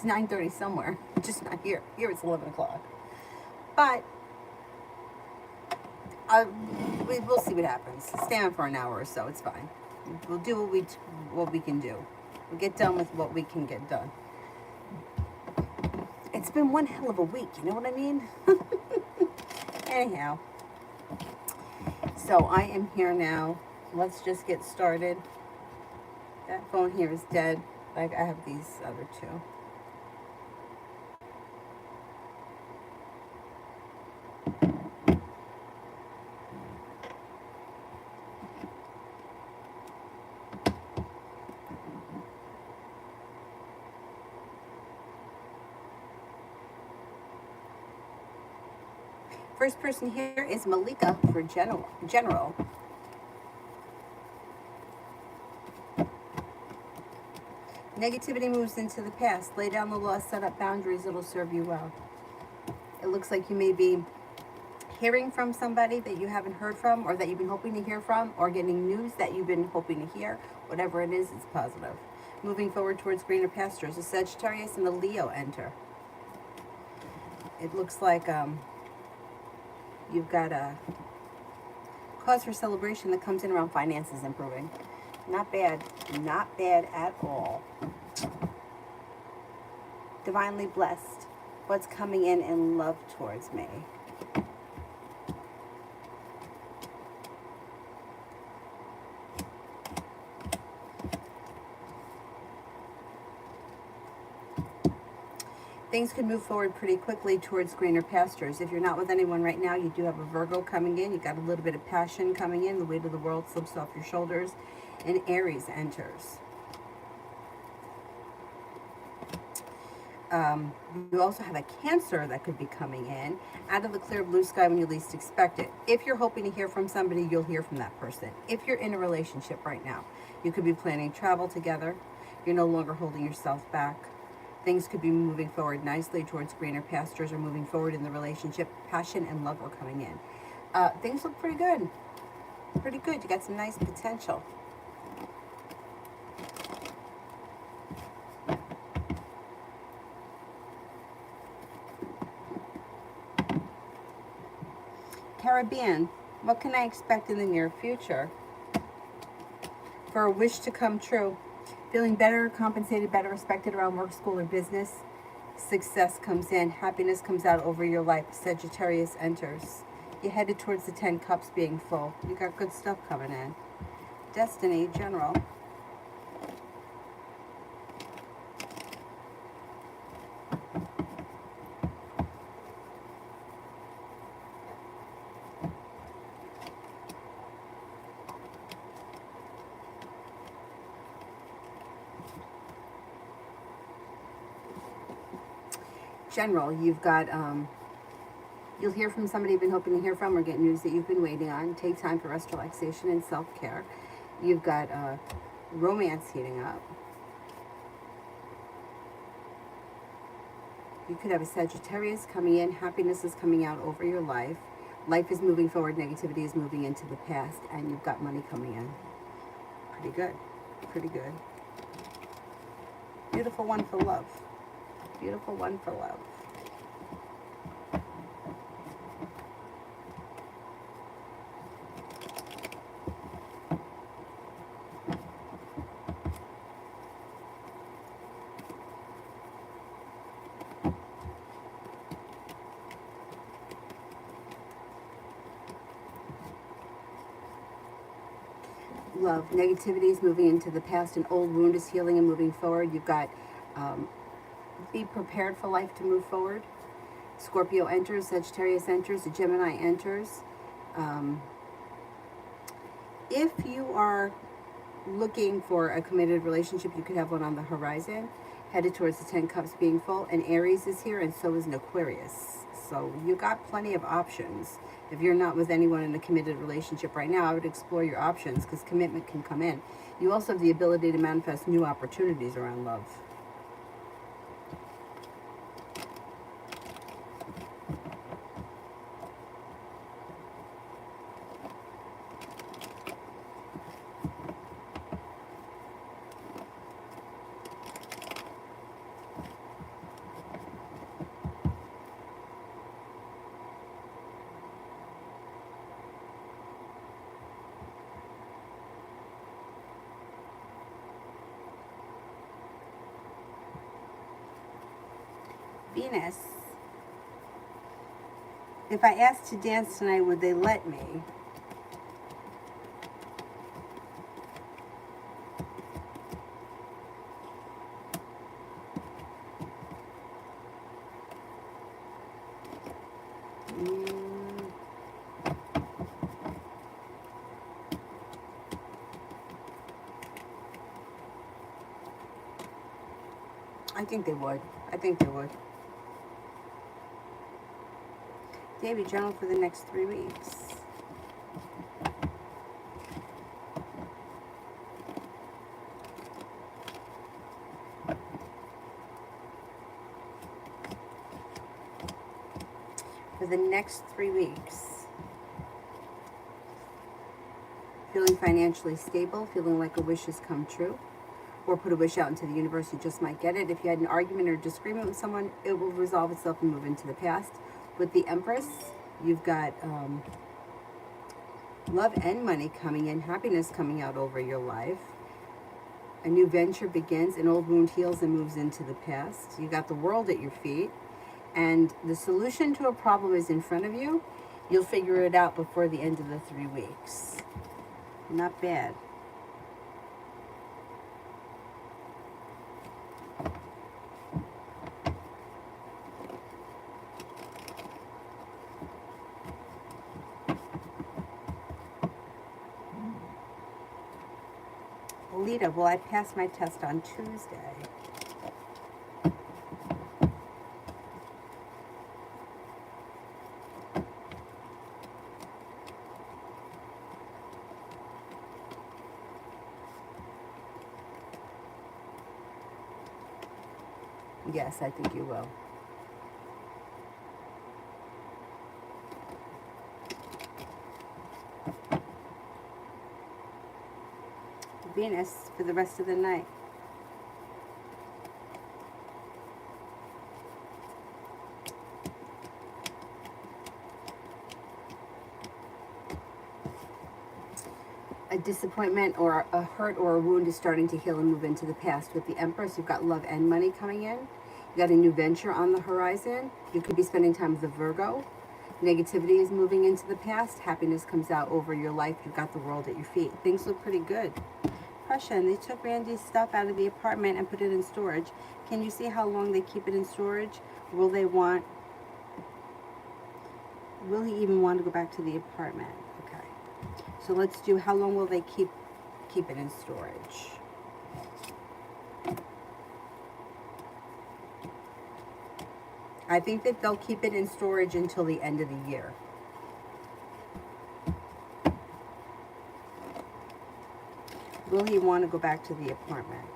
It's 9:30 somewhere, just not here. Here it's 11 o'clock. But we'll see what happens. Stay on for an hour or so. It's fine. We'll do what we can do. We'll get done with what we can get done. It's been one hell of a week. You know what I mean? Anyhow, so I am here now. Let's just get started. That phone here is dead. I have these other two. First person here is Malika for general. Negativity moves into the past. Lay down the law, set up boundaries. It'll serve you well. It looks like you may be hearing from somebody that you haven't heard from, or that you've been hoping to hear from, or getting news that you've been hoping to hear. Whatever it is, it's positive. Moving forward towards greener pastures. A Sagittarius and a Leo enter. It looks like you've got a cause for celebration that comes in around finances improving. Not bad. Not bad at all. Divinely blessed. What's coming in love towards me? Things could move forward pretty quickly towards greener pastures. If you're not with anyone right now, you do have a Virgo coming in. You got a little bit of passion coming in. The weight of the world slips off your shoulders. And Aries enters. You also have a Cancer that could be coming in out of the clear blue sky when you least expect it. If you're hoping to hear from somebody, you'll hear from that person. If you're in a relationship right now, you could be planning travel together. You're no longer holding yourself back. Things could be moving forward nicely towards greener pastures, or moving forward in the relationship. Passion and love are coming in. Things look pretty good. Pretty good. You got some nice potential. Caribbean, what can I expect in the near future? For a wish to come true. Feeling better, compensated, better respected around work, school, or business. Success comes in. Happiness comes out over your life. Sagittarius enters. You're headed towards the 10 cups being full. You got good stuff coming in. Destiny, general. General, you've got, you'll hear from somebody you've been hoping to hear from, or get news that you've been waiting on. Take time for rest, relaxation, and self-care. You've got romance heating up. You could have a Sagittarius coming in. Happiness is coming out over your life. Life is moving forward. Negativity is moving into the past. And you've got money coming in. Pretty good. Pretty good. Beautiful one for love. Beautiful one for love. Love. Negativity is moving into the past. An old wound is healing and moving forward. You've got be prepared for life to move forward. Scorpio enters, Sagittarius enters, the Gemini enters. If you are looking for a committed relationship, you could have one on the horizon, headed towards the 10 cups being full. And Aries is here, and so is an Aquarius. So you got plenty of options. If you're not with anyone in a committed relationship right now, I would explore your options, because commitment can come in. You also have the ability to manifest new opportunities around love. Venus, if I asked to dance tonight, would they let me? I think they would. I think they would. Daily journal for the next 3 weeks. For the next 3 weeks. Feeling financially stable, feeling like a wish has come true. Or put a wish out into the universe, you just might get it. If you had an argument or disagreement with someone, it will resolve itself and move into the past. With the Empress, you've got love and money coming in, happiness coming out over your life. A new venture begins, an old wound heals and moves into the past. You got the world at your feet, and the solution to a problem is in front of you. You'll figure it out before the end of the 3 weeks. Not bad. Lita, will I pass my test on Tuesday? Yes, I think you will. Venus for the rest of the night. A disappointment or a hurt or a wound is starting to heal and move into the past. With the Empress, you've got love and money coming in. You got a new venture on the horizon. You could be spending time with a Virgo. Negativity is moving into the past. Happiness comes out over your life. You've got the world at your feet. Things look pretty good. Question, they took Randy's stuff out of the apartment and put it in storage. Can you see how long they keep it in storage? Will he even want to go back to the apartment? Okay. So let's do, how long will they keep it in storage? I think that they'll keep it in storage until the end of the year. Will he want to go back to the apartment?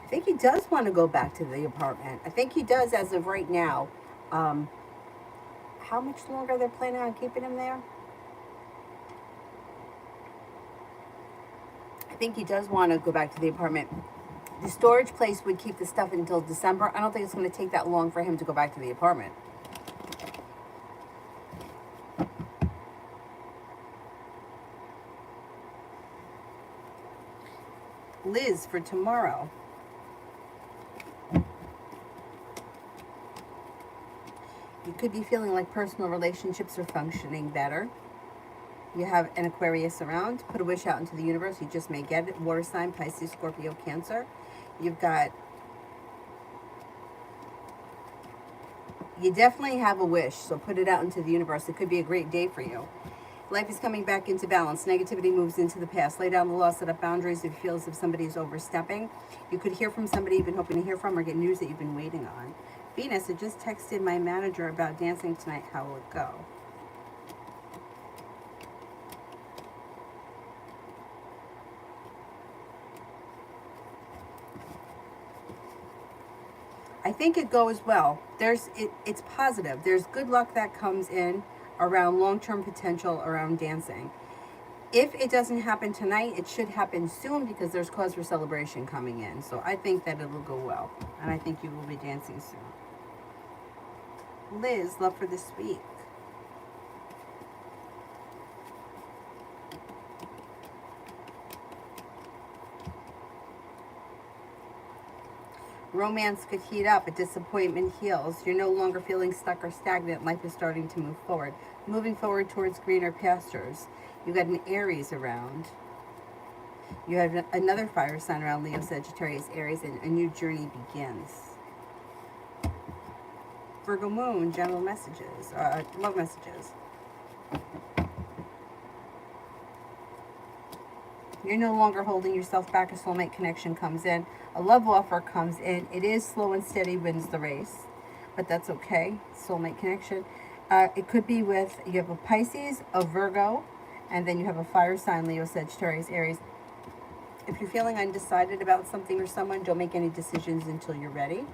I think he does want to go back to the apartment. I think he does as of right now. How much longer they're planning on keeping him there? I think he does want to go back to the apartment. The storage place would keep the stuff until December. I don't think it's going to take that long for him to go back to the apartment. Liz, for tomorrow. You could be feeling like personal relationships are functioning better. You have an Aquarius around. Put a wish out into the universe. You just may get it. Water sign, Pisces, Scorpio, Cancer. You definitely have a wish, so put it out into the universe. It could be a great day for you. Life is coming back into balance. Negativity moves into the past. Lay down the law, set up boundaries if you feel as if somebody is overstepping. You could hear from somebody you've been hoping to hear from or get news that you've been waiting on. Venus, I just texted my manager about dancing tonight. How will it go? I think it goes well. It's positive. There's good luck that comes in around long-term potential around dancing. If it doesn't happen tonight, it should happen soon because there's cause for celebration coming in. So I think that it'll go well. And I think you will be dancing soon. Liz, love for this week. Romance could heat up. A disappointment heals. You're no longer feeling stuck or stagnant. Life is starting to move forward. Moving forward towards greener pastures. You got an Aries around. You have another fire sign around Leo, Sagittarius, Aries, and a new journey begins. Virgo moon, general messages, love messages. You're no longer holding yourself back. A soulmate connection comes in. A love offer comes in. It is slow and steady wins the race, but that's okay. Soulmate connection. It could be with, you have a Pisces, a Virgo, and then you have a fire sign, Leo, Sagittarius, Aries. If you're feeling undecided about something or someone, don't make any decisions until you're ready.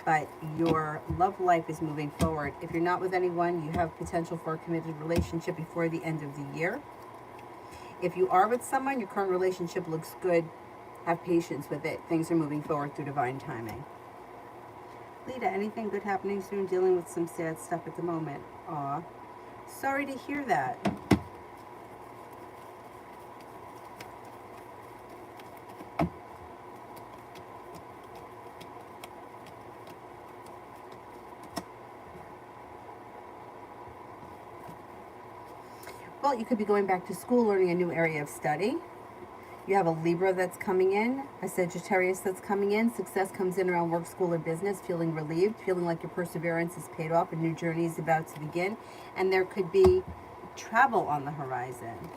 But your love life is moving forward. If you're not with anyone, you have potential for a committed relationship before the end of the year. If you are with someone, your current relationship looks good. Have patience with it. Things are moving forward through divine timing. Lita, anything good happening soon? Dealing with some sad stuff at the moment. Aw, sorry to hear that. Well, you could be going back to school, learning a new area of study. You have a Libra that's coming in, a Sagittarius that's coming in. Success comes in around work, school, or business, feeling relieved, feeling like your perseverance is paid off, a new journey is about to begin. And there could be travel on the horizon.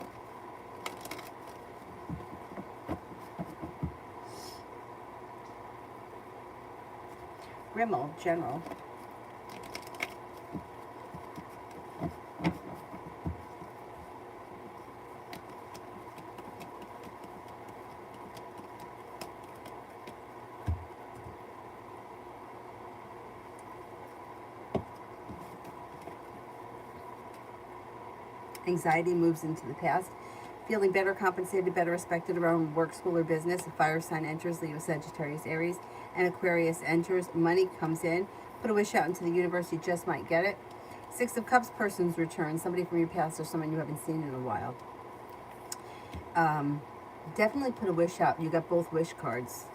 Rimmel, general. Anxiety moves into the past. Feeling better compensated, better respected around work, school, or business. A fire sign enters, Leo, Sagittarius, Aries, and Aquarius enters. Money comes in. Put a wish out into the universe. You just might get it. Six of Cups, person's return. Somebody from your past or someone you haven't seen in a while. Definitely put a wish out. You got both wish cards.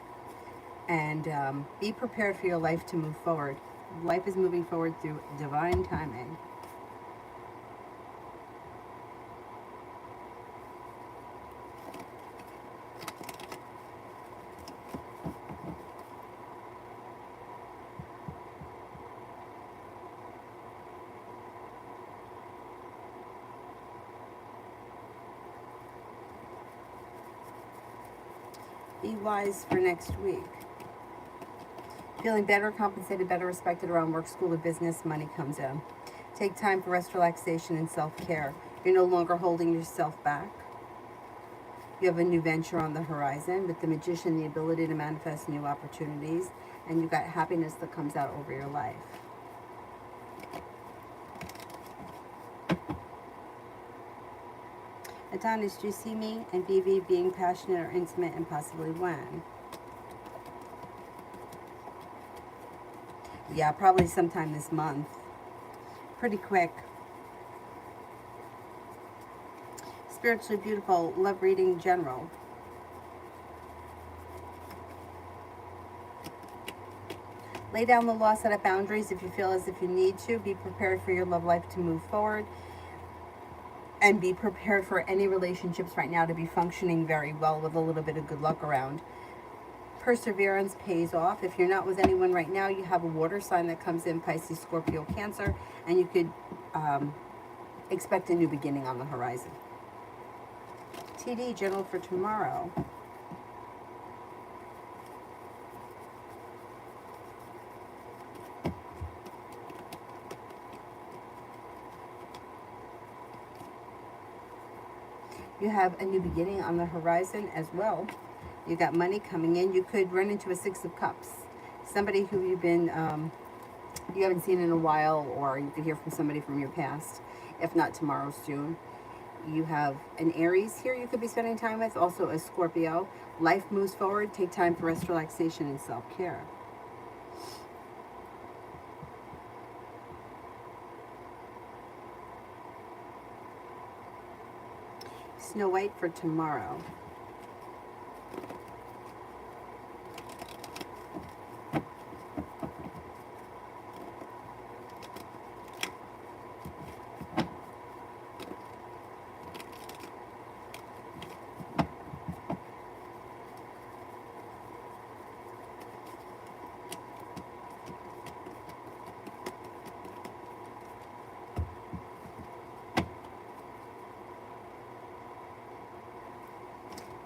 And be prepared for your life to move forward. Life is moving forward through divine timing. Be wise for next week. Feeling better compensated, better respected around work, school, or business. Money comes in. Take time for rest, relaxation, and self-care. You're no longer holding yourself back. You have a new venture on the horizon with the Magician, the ability to manifest new opportunities, and you've got happiness that comes out over your life. Adonis, do you see me and Vivi being passionate or intimate, and possibly when? Yeah, probably sometime this month. Pretty quick. Spiritually beautiful, love reading, general. Lay down the law, set up boundaries if you feel as if you need to. Be prepared for your love life to move forward. And be prepared for any relationships right now to be functioning very well with a little bit of good luck around. Perseverance pays off. If you're not with anyone right now, you have a water sign that comes in, Pisces, Scorpio, Cancer, and you could expect a new beginning on the horizon. TD, general for tomorrow. You have a new beginning on the horizon as well. You got money coming in. You could run into a Six of Cups. Somebody who you've been, you haven't seen in a while, or you could hear from somebody from your past, if not tomorrow, soon. You have an Aries here you could be spending time with, also a Scorpio. Life moves forward. Take time for rest, relaxation, and self-care. Snow White for tomorrow.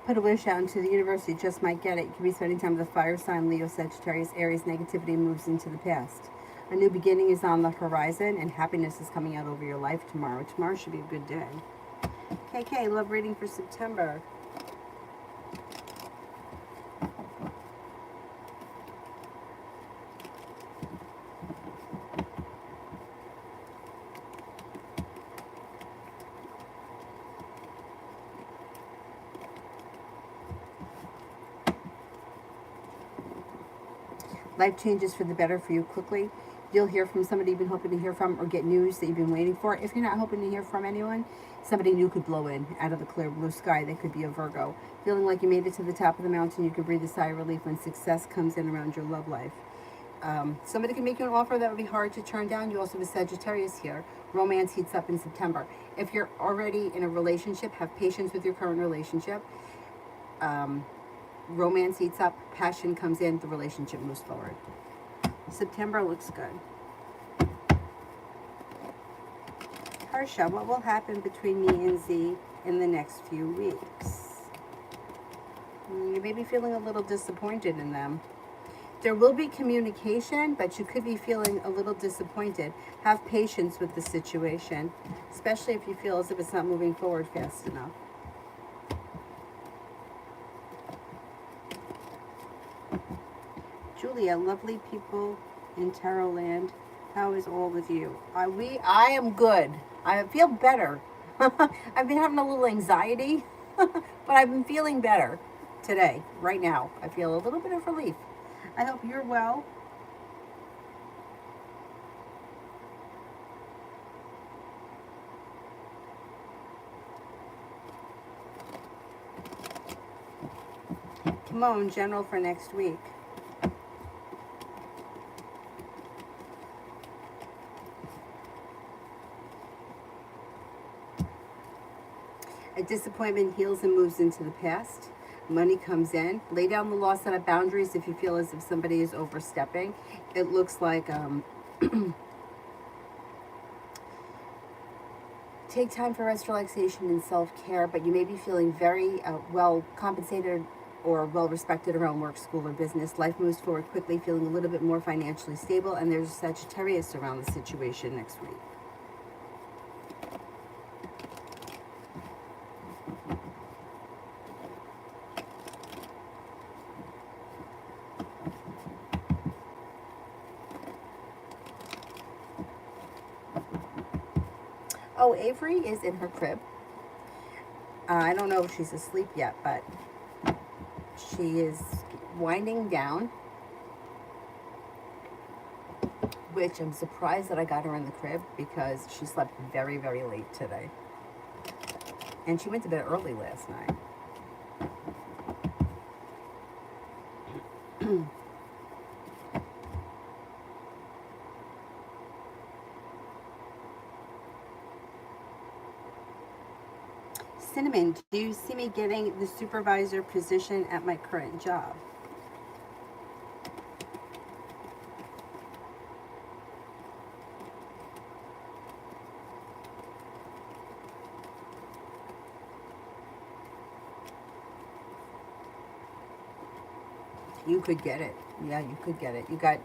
Put a wish out into the universe, you just might get it. You could be spending time with a fire sign, Leo, Sagittarius, Aries. Negativity moves into the past. A new beginning is on the horizon, and happiness is coming out over your life tomorrow. Tomorrow should be a good day. KK, love reading for September. Life changes for the better for you quickly. You'll hear from somebody you've been hoping to hear from, or get news that you've been waiting for. If you're not hoping to hear from anyone, somebody new could blow in out of the clear blue sky. They could be a Virgo. Feeling like you made it to the top of the mountain, you could breathe a sigh of relief when success comes in around your love life. Somebody can make you an offer that would be hard to turn down. You also have a Sagittarius here. Romance heats up in September. If you're already in a relationship, have patience with your current relationship. Romance heats up, passion comes in, the relationship moves forward. September looks good. Harsha, what will happen between me and Z in the next few weeks? You may be feeling a little disappointed in them. There will be communication, but you could be feeling a little disappointed. Have patience with the situation, especially if you feel as if it's not moving forward fast enough. Julia, lovely people in Tarot Land, how is all with you? I am good. I feel better. I've been having a little anxiety, but I've been feeling better today, right now. I feel a little bit of relief. I hope you're well. Timon, general for next week. A disappointment heals and moves into the past. Money comes in. Lay down the law, set up boundaries if you feel as if somebody is overstepping. It looks like take time for rest, relaxation, and self-care, but you may be feeling very well compensated or well respected around work, school, or business. Life moves forward quickly, feeling a little bit more financially stable, and there's a Sagittarius around the situation next week. Oh, Avery is in her crib. I don't know if she's asleep yet, but she is winding down, which I'm surprised that I got her in the crib because she slept very, very late today. And she went to bed early last night. Cinnamon, do you see me getting the supervisor position at my current job? You could get it. Yeah, you could get it. You got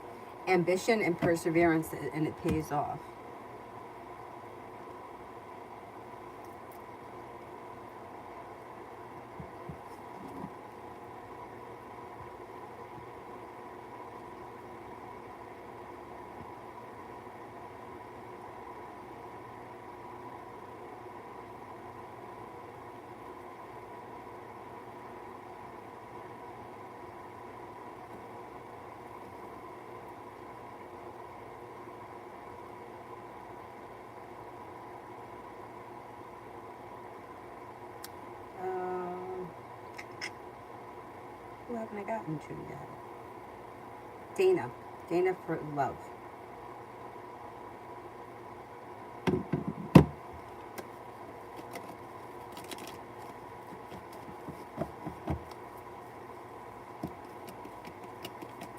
ambition and perseverance, and it pays off. haven't I gotten to yet? Dana. Dana for love.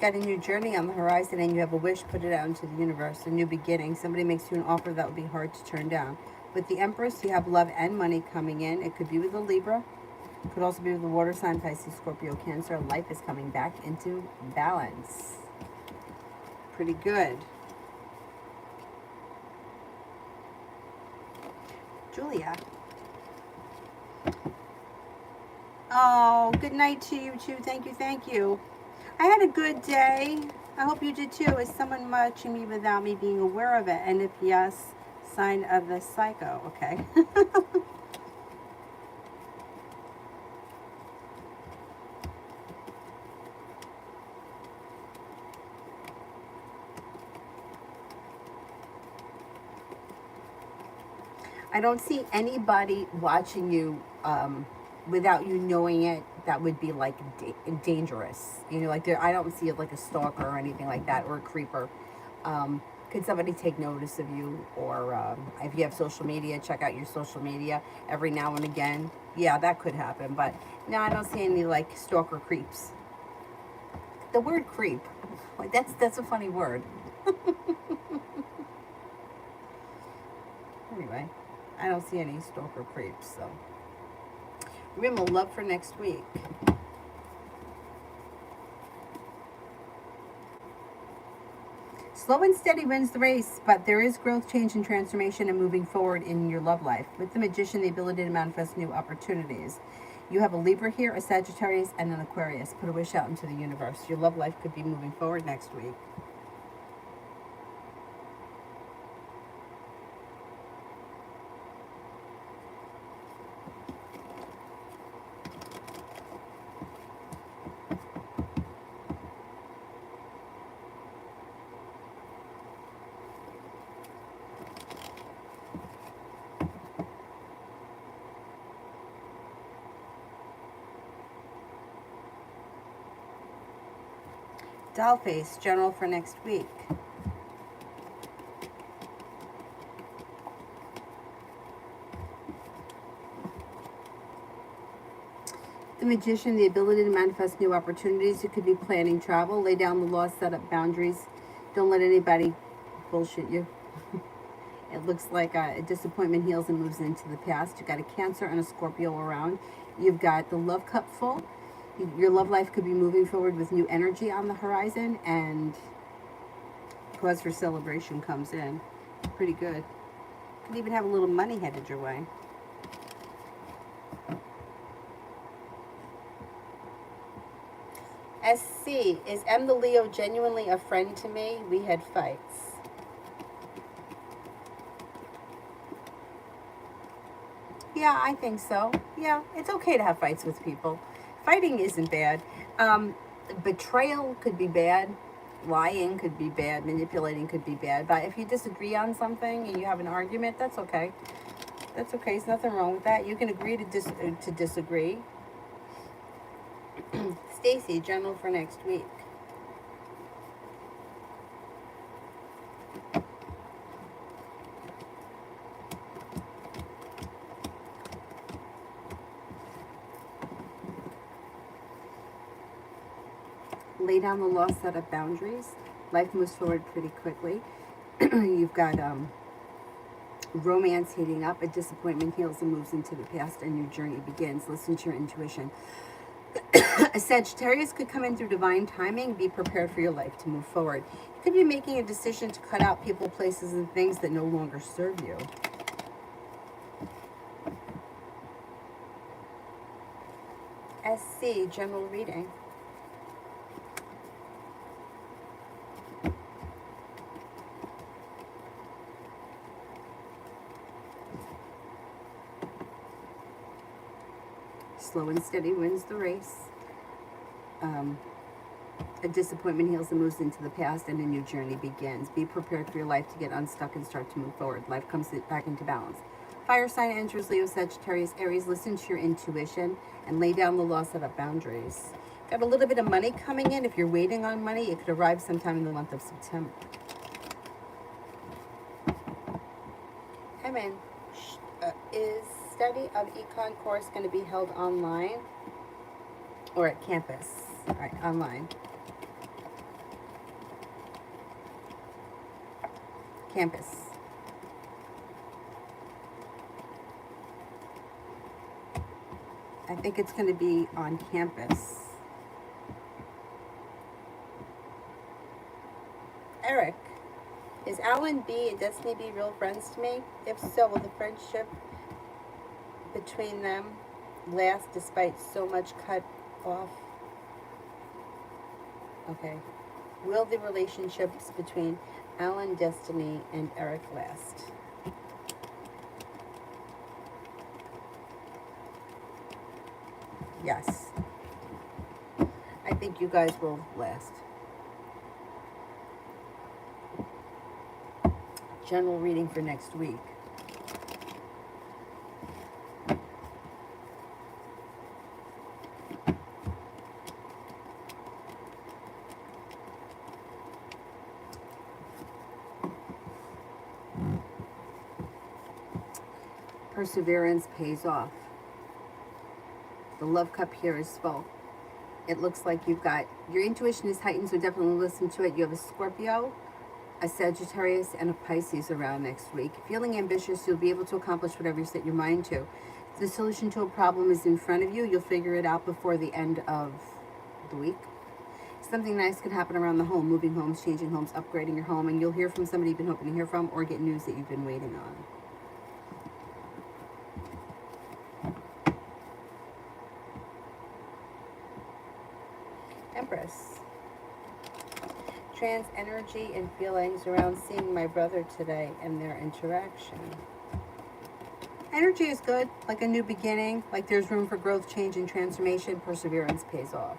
Got a new journey on the horizon and you have a wish, put it out into the universe, a new beginning. Somebody makes you an offer that would be hard to turn down. With the Empress, you have love and money coming in. It could be with a Libra. It could also be with the water sign, Pisces, Scorpio, Cancer. Life is coming back into balance. Pretty good. Julia. Oh, good night to you too. Thank you, thank you. I had a good day. I hope you did too. Is someone watching me without me being aware of it? And if yes, sign of the psycho. Okay. I don't see anybody watching you without you knowing it. That would be like dangerous. You know, like I don't see it like a stalker or anything like that, or a creeper. Could somebody take notice of you? Or if you have social media, check out your social media every now and again. Yeah, that could happen. But no, I don't see any like stalker creeps. The word creep, like that's a funny word. Anyway, I don't see any stalker creeps. So Rimmel, love for next week. Slow and steady wins the race, but there is growth, change, and transformation and moving forward in your love life. With the Magician, the ability to manifest new opportunities. You have a Libra here, a Sagittarius, and an Aquarius. Put a wish out into the universe. Your love life could be moving forward next week. Dollface, general for next week. The Magician, the ability to manifest new opportunities. You could be planning travel, lay down the law, set up boundaries. Don't let anybody bullshit you. It looks like a disappointment heals and moves into the past. You've got a Cancer and a Scorpio around. You've got the love cup full. Your love life could be moving forward with new energy on the horizon, and cause for celebration comes in. Pretty good. Could even have a little money headed your way. SC, is M the Leo genuinely a friend to me? We had fights. Yeah, I think so. Yeah, it's okay to have fights with people. Fighting isn't bad. Betrayal could be bad. Lying could be bad. Manipulating could be bad. But if you disagree on something and you have an argument, that's okay. That's okay. There's nothing wrong with that. You can agree to disagree. Stacy, general for next week. Lay down the law, set up boundaries. Life moves forward pretty quickly. You've got romance heating up. A disappointment heals and moves into the past. A new journey begins. Listen to your intuition. A Sagittarius could come in through divine timing. Be prepared for your life to move forward. You could be making a decision to cut out people, places, and things that no longer serve you. SC, general reading. Slow and steady wins the race. A disappointment heals and moves into the past, and a new journey begins. Be prepared for your life to get unstuck and start to move forward. Life comes back into balance. Fire sign enters Leo, Sagittarius, Aries. Listen to your intuition and lay down the law, set up boundaries. Got a little bit of money coming in. If you're waiting on money, it could arrive sometime in the month of September. Hey man, is study of econ course going to be held online or at campus? All right, online. Campus. I think it's going to be on campus. Eric, is Alan B and Destiny B real friends to me? If so, will the friendship between them last despite so much cut off? Okay. Will the relationships between Alan, Destiny, and Eric last? Yes. I think you guys will last. General reading for next week. Perseverance pays off. The love cup here is full. It looks like you've got, your intuition is heightened, so definitely listen to it. You have a Scorpio, a Sagittarius, and a Pisces around next week. Feeling ambitious, you'll be able to accomplish whatever you set your mind to. The solution to a problem is in front of you. You'll figure it out before the end of the week. Something nice can happen around the home, moving homes, changing homes, upgrading your home, and you'll hear from somebody you've been hoping to hear from or get news that you've been waiting on. Empress. Trans energy and feelings around seeing my brother today and their interaction. Energy is good, like a new beginning, like there's room for growth, change, and transformation. Perseverance pays off.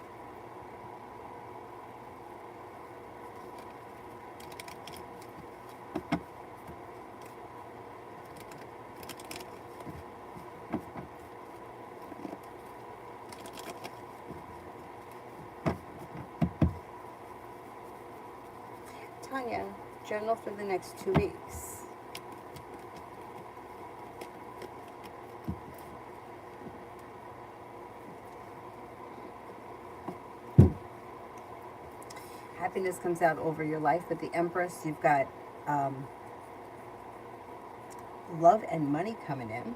Tanya, journal for the next 2 weeks. Happiness comes out over your life. With the Empress, you've got love and money coming in.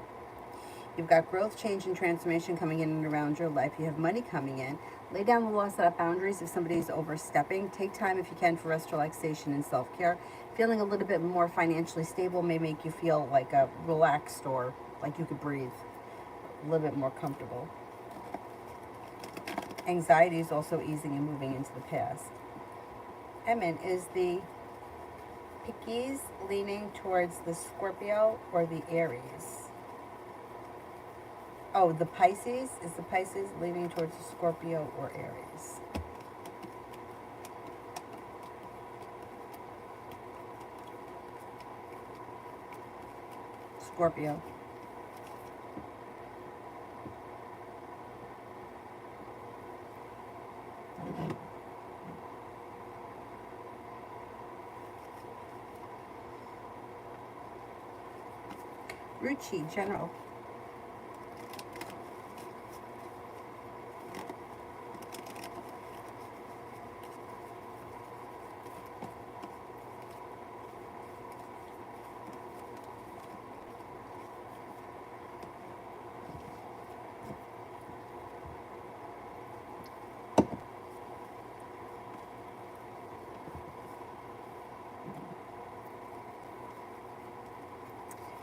You've got growth, change, and transformation coming in and around your life. You have money coming in. Lay down the law, set up boundaries if somebody's overstepping. Take time if you can for rest, relaxation, and self-care. Feeling a little bit more financially stable may make you feel like relaxed or like you could breathe. A little bit more comfortable. Anxiety is also easing and moving into the past. Emin, is the Pisces leaning towards the Scorpio or the Aries? Oh, the Pisces? Is the Pisces leaning towards the Scorpio or Aries? Scorpio. Ruchi, General.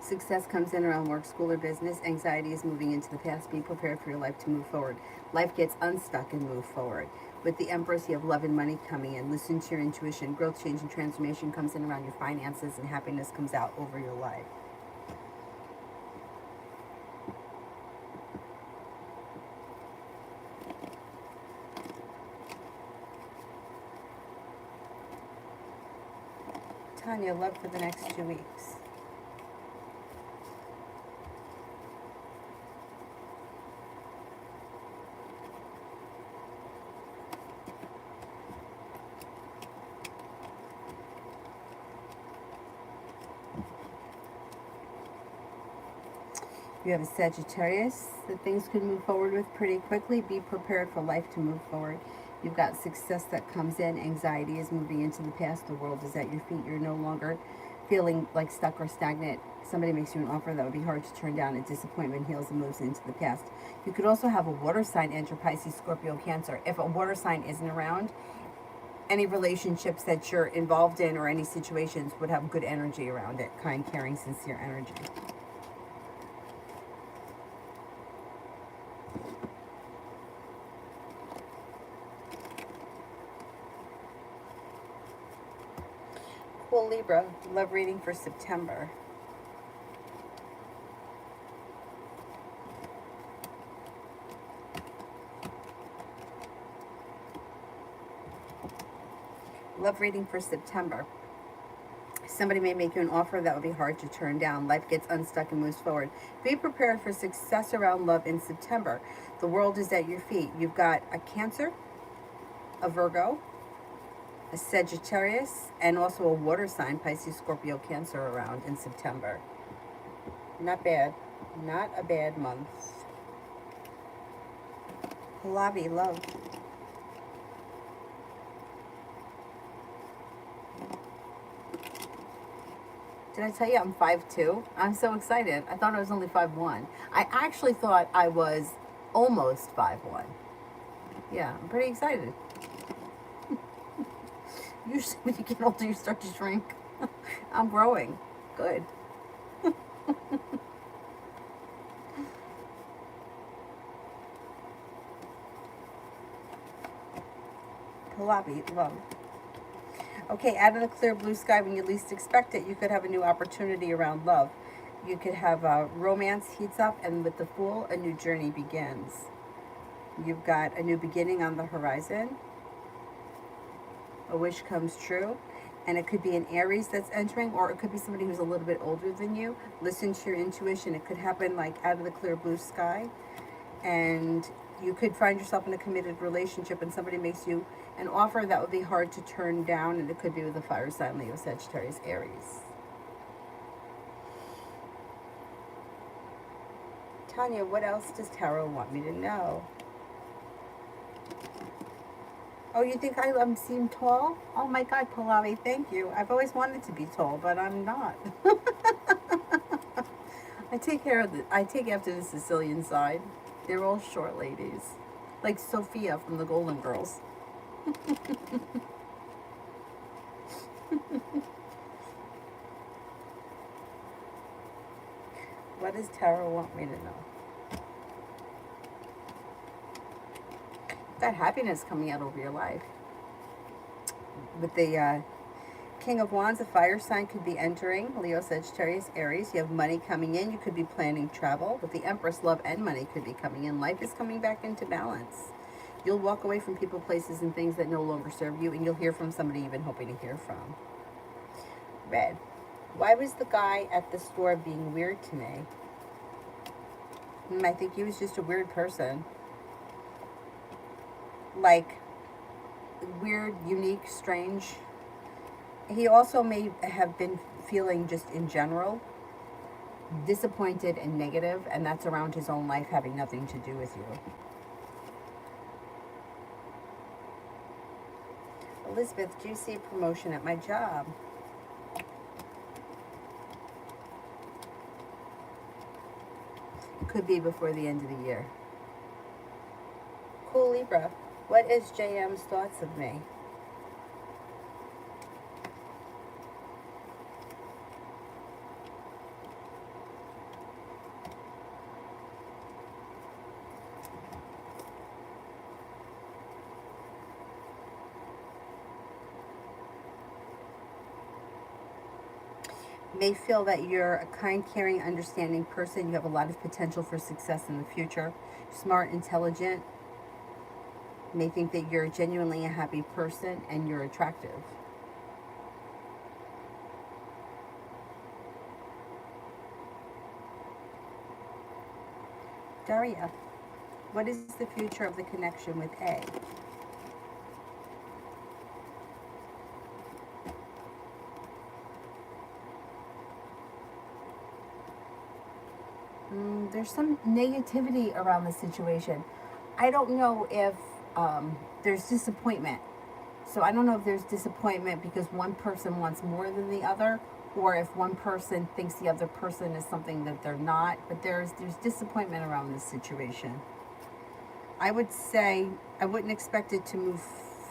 Success comes in around work, school, or business. Anxiety is moving into the past. Be prepared for your life to move forward. Life gets unstuck and move forward. With the Empress, you have love and money coming in. Listen to your intuition. Growth, change, and transformation comes in around your finances, and happiness comes out over your life. Tanya, love for the next 2 weeks. You have a Sagittarius that things could move forward with pretty quickly. Be prepared for life to move forward. You've got success that comes in. Anxiety is moving into the past. The world is at your feet. You're no longer feeling like stuck or stagnant. Somebody makes you an offer that would be hard to turn down, and disappointment heals and moves into the past. You could also have a water sign enter Pisces, Scorpio, Cancer. If a water sign isn't around, any relationships that you're involved in or any situations would have good energy around it. Kind, caring, sincere energy. Cool, Libra. Love reading for September. Love reading for September. Somebody may make you an offer that would be hard to turn down. Life gets unstuck and moves forward. Be prepared for success around love in September. The world is at your feet. You've got a Cancer, a Virgo, a Sagittarius, and also a water sign, Pisces, Scorpio, Cancer around in September. Not bad. Not a bad month. Pallavi, love. Did I tell you I'm 5'2"? I'm so excited. I thought I was only 5'1". I actually thought I was almost 5'1". Yeah, I'm pretty excited. Usually when you get older, you start to shrink. I'm growing. Good. Pallavi, love. Okay, out of the clear blue sky, when you least expect it, you could have a new opportunity around love. You could have romance heats up, and with the Fool, a new journey begins. You've got a new beginning on the horizon. A wish comes true. And it could be an Aries that's entering, or it could be somebody who's a little bit older than you. Listen to your intuition. It could happen like out of the clear blue sky. And you could find yourself in a committed relationship, and somebody makes you an offer that would be hard to turn down, and it could be with a fire sign, Leo, Sagittarius, Aries. Tanya, what else does Tarot want me to know? Oh, you think I seem tall? Oh my God, Pallavi, thank you. I've always wanted to be tall, but I'm not. I take after the Sicilian side. They're all short ladies. Like Sophia from the Golden Girls. What does Tarot want me to know? Got happiness coming out over your life. With the King of Wands, a fire sign could be entering. Leo, Sagittarius, Aries. You have money coming in. You could be planning travel. With the Empress, love and money could be coming in. Life is coming back into balance. You'll walk away from people, places, and things that no longer serve you, and you'll hear from somebody you've been hoping to hear from. Red. Why was the guy at the store being weird to me? I think he was just a weird person. Like, weird, unique, strange. He also may have been feeling just in general disappointed and negative, and that's around his own life having nothing to do with you. Elizabeth, do you see a promotion at my job? Could be before the end of the year. Cool, Libra. What is JM's thoughts of me? May feel that you're a kind, caring, understanding person. You have a lot of potential for success in the future. Smart, intelligent. May think that you're genuinely a happy person and you're attractive. Daria, what is the future of the connection with A? there's some negativity around the situation. I don't know if there's disappointment. So I don't know if there's disappointment because one person wants more than the other, or if one person thinks the other person is something that they're not. But there's disappointment around this situation. I would say I wouldn't expect it to move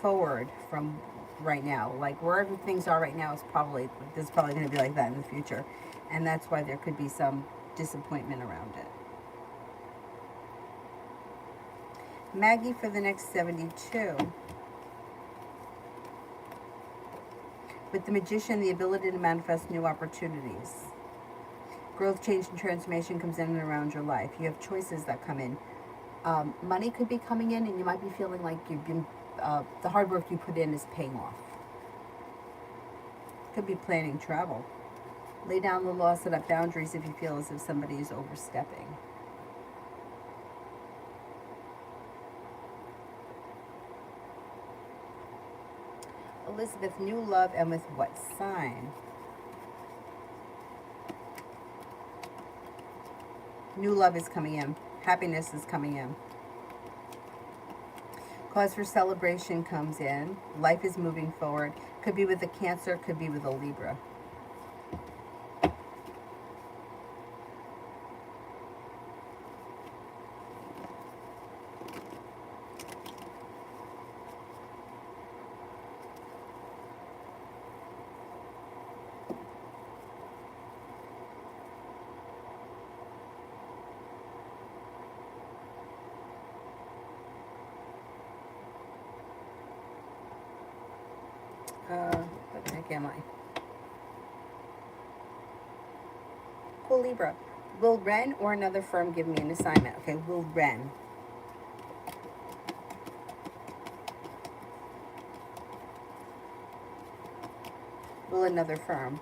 forward from right now. Like wherever things are right now is probably, there's probably going to be like that in the future. And that's why there could be some disappointment around it. Maggie for the next 72. With the Magician, the ability to manifest new opportunities. Growth, change, and transformation comes in and around your life. You have choices that come in. Money could be coming in and you might be feeling like you've been, the hard work you put in is paying off. Could be planning travel. Lay down the law, set up boundaries if you feel as if somebody is overstepping. Elizabeth, new love, and with what sign? New love is coming in. Happiness is coming in. Cause for celebration comes in. Life is moving forward. Could be with a Cancer, could be with a Libra. What the heck am I? Cool, Libra. Will Ren or another firm give me an assignment? Okay, will Ren. Will another firm.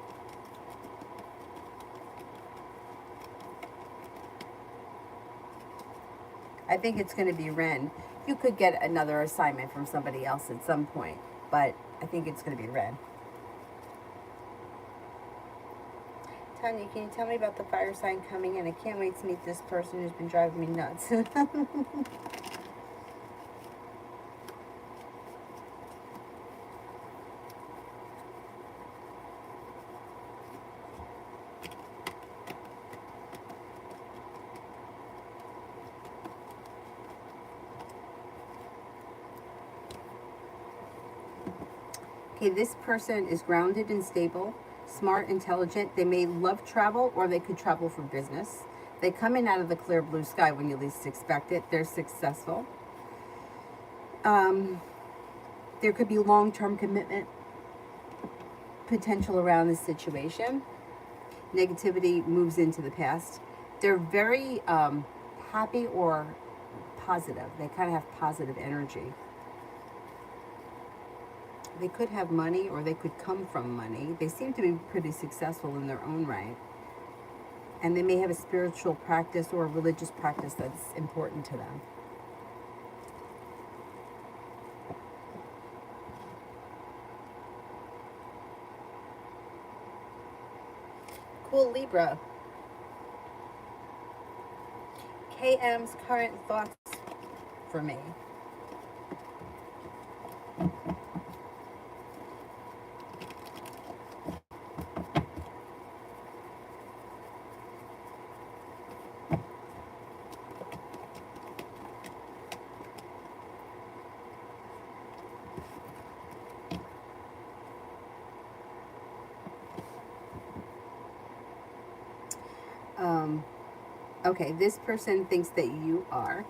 I think it's going to be Ren. You could get another assignment from somebody else at some point, but I think it's going to be Ren. Tanya, can you tell me about the fire sign coming in? I can't wait to meet this person who's been driving me nuts. Okay, this person is grounded and stable, smart, intelligent. They may love travel or they could travel for business. They come in out of the clear blue sky when you least expect it. They're successful. There could be long-term commitment potential around this situation. Negativity moves into the past. They're very happy or positive. They kind of have positive energy. They could have money or they could come from money. They seem to be pretty successful in their own right. And they may have a spiritual practice or a religious practice that's important to them. Cool, Libra. KM's current thoughts for me. Okay, this person thinks that you are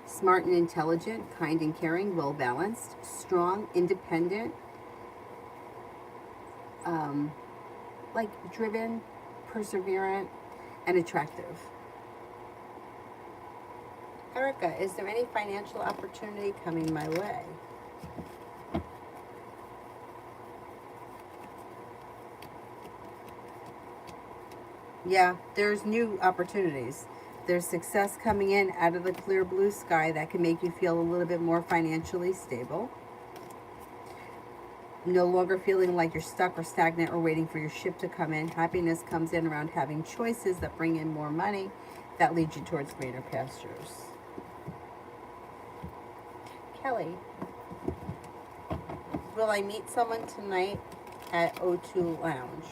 smart and intelligent, kind and caring, well-balanced, strong, independent, like driven, perseverant, and attractive. Erica, is there any financial opportunity coming my way? Yeah, there's new opportunities. There's success coming in out of the clear blue sky that can make you feel a little bit more financially stable. No longer feeling like you're stuck or stagnant or waiting for your ship to come in. Happiness comes in around having choices that bring in more money. that leads you towards greener pastures. Kelly, will I meet someone tonight at O2 Lounge?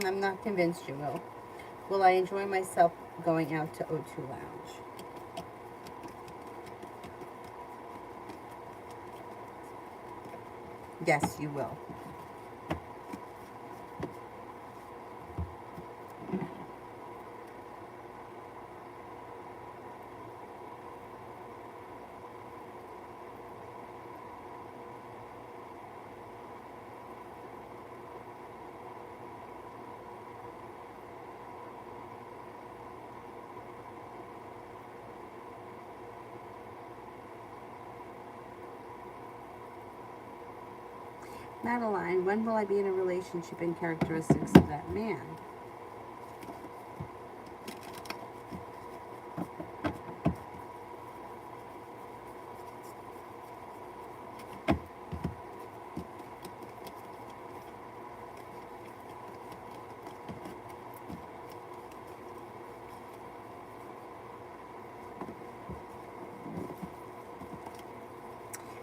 I'm not convinced you will. Will I enjoy myself going out to O2 Lounge? Yes, you will. Madeline, when will I be in a relationship and characteristics of that man?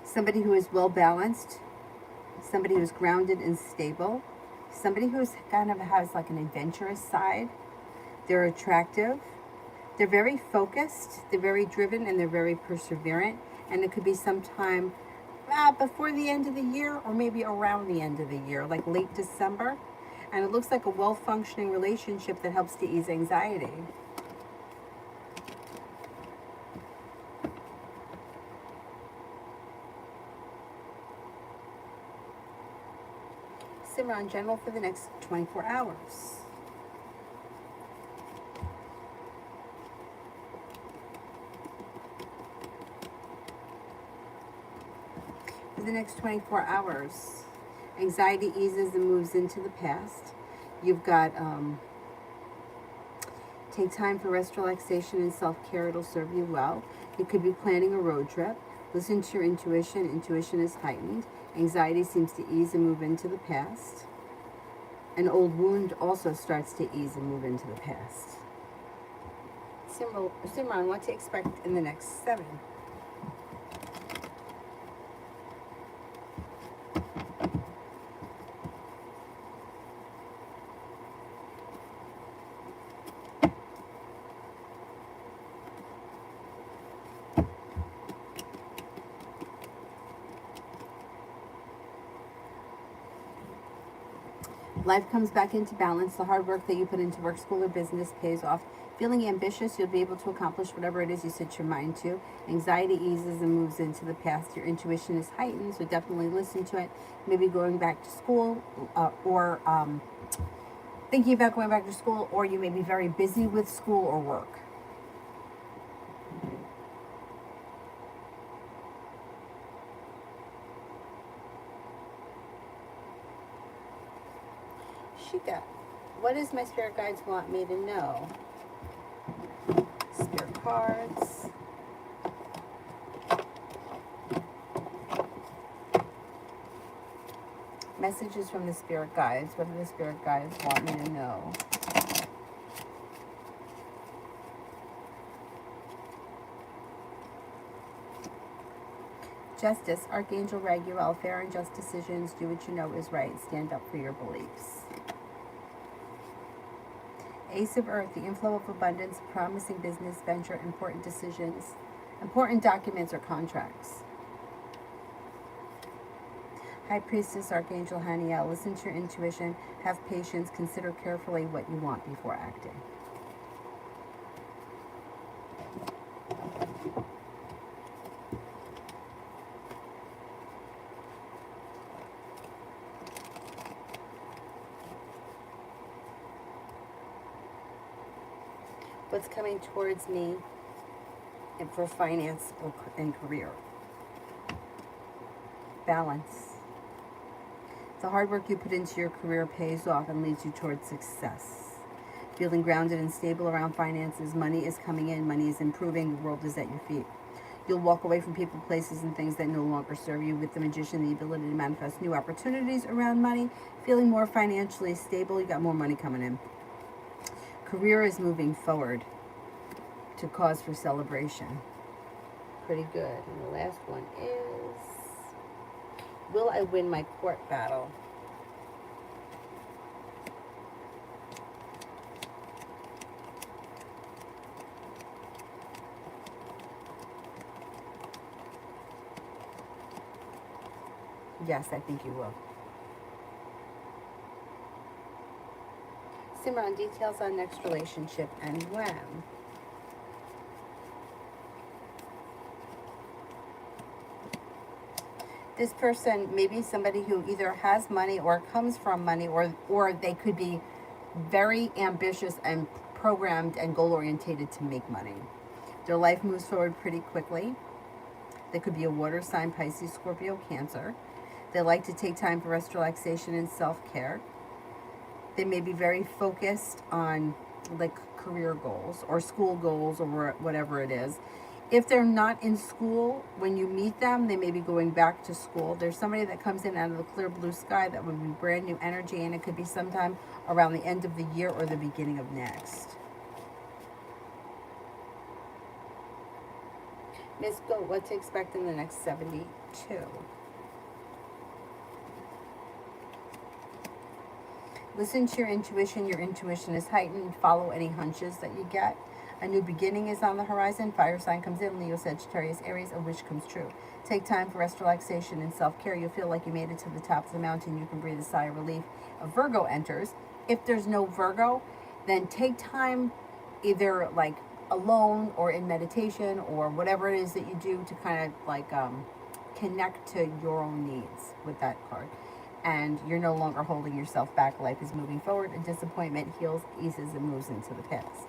Somebody who is well balanced, somebody who's grounded and stable, somebody who's kind of has like an adventurous side. They're attractive. They're very focused. They're very driven, and they're very perseverant. And it could be sometime before the end of the year, or maybe around the end of the year, like late December. And it looks like a well-functioning relationship that helps to ease anxiety. Simran, general for the next 24 hours. For the next 24 hours, anxiety eases and moves into the past. You've got take time for rest, relaxation, and self-care. It'll serve you well. You could be planning a road trip. Listen to your intuition. Intuition is heightened. Anxiety seems to ease and move into the past. An old wound also starts to ease and move into the past. Simran, what to expect in the next 7? Life comes back into balance. The hard work that you put into work, school, or business pays off. Feeling ambitious, you'll be able to accomplish whatever it is you set your mind to. Anxiety eases and moves into the past. Your intuition is heightened, so definitely listen to it. Maybe going back to school or thinking about going back to school, or you may be very busy with school or work. Shika, what does my spirit guides want me to know? Spirit cards. Messages from the spirit guides. What do the spirit guides want me to know? Justice, Archangel Raguel, fair and just decisions. Do what you know is right. Stand up for your beliefs. Ace of Earth, the inflow of abundance, promising business venture, important decisions, important documents or contracts. High Priestess, Archangel Haniel, listen to your intuition, have patience, consider carefully what you want before acting. What's coming towards me for finance and career? Balance. The hard work you put into your career pays off and leads you towards success. Feeling grounded and stable around finances. Money is coming in. Money is improving. The world is at your feet. You'll walk away from people, places, and things that no longer serve you. With the Magician, the ability to manifest new opportunities around money. Feeling more financially stable. You got more money coming in. Career is moving forward to cause for celebration. Pretty good. And the last one is, will I win my court battle? Yes, I think you will. Simmer on details on next relationship and when. This person may be somebody who either has money or comes from money, or they could be very ambitious and programmed and goal-orientated to make money. Their life moves forward pretty quickly. They could be a water sign, Pisces, Scorpio, Cancer. They like to take time for rest, relaxation, and self-care. They may be very focused on like career goals or school goals or whatever it is. If they're not in school, when you meet them, they may be going back to school. There's somebody that comes in out of the clear blue sky that would be brand new energy, and it could be sometime around the end of the year or the beginning of next. Miss Goat, what to expect in the next 72? Listen to your intuition. Your intuition is heightened. Follow any hunches that you get. A new beginning is on the horizon. Fire sign comes in. Leo, Sagittarius, Aries. A wish comes true. Take time for rest, relaxation, and self-care. You'll feel like you made it to the top of the mountain. You can breathe a sigh of relief. A Virgo enters. If there's no Virgo, then take time either like alone or in meditation or whatever it is that you do to kind of like connect to your own needs with that card. And you're no longer holding yourself back. Life is moving forward. A disappointment heals, eases, and moves into the past.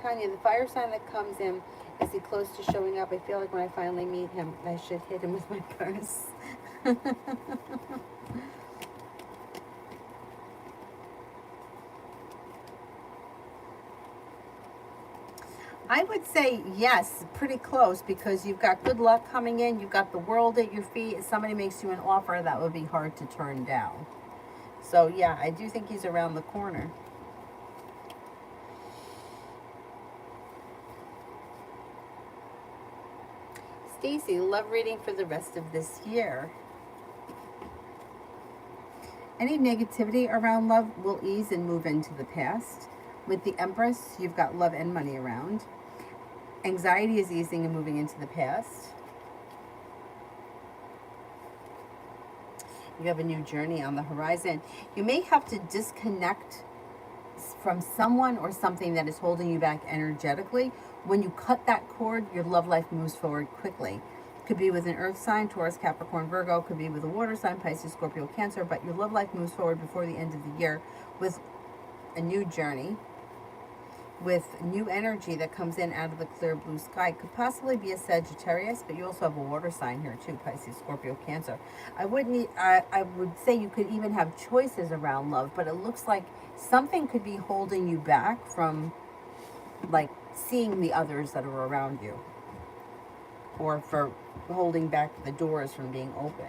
Tanya, the fire sign that comes in, is he close to showing up? I feel like when I finally meet him, I should hit him with my purse. I would say yes, pretty close, because you've got good luck coming in. You've got the world at your feet. If somebody makes you an offer, that would be hard to turn down. So yeah, I do think he's around the corner. Stacy, love reading for the rest of this year. Any negativity around love will ease and move into the past. With the Empress, you've got love and money around. Anxiety is easing and moving into the past. You have a new journey on the horizon. You may have to disconnect from someone or something that is holding you back energetically. When you cut that cord, your love life moves forward quickly. Could be with an earth sign, Taurus, Capricorn, Virgo. Could be with a water sign, Pisces, Scorpio, Cancer. But your love life moves forward before the end of the year with a new journey, with new energy that comes in out of the clear blue sky. Could possibly be a Sagittarius, but you also have a water sign here too, Pisces, Scorpio, Cancer. I would say you could even have choices around love, but it looks like something could be holding you back from like seeing the others that are around you, or for holding back the doors from being open.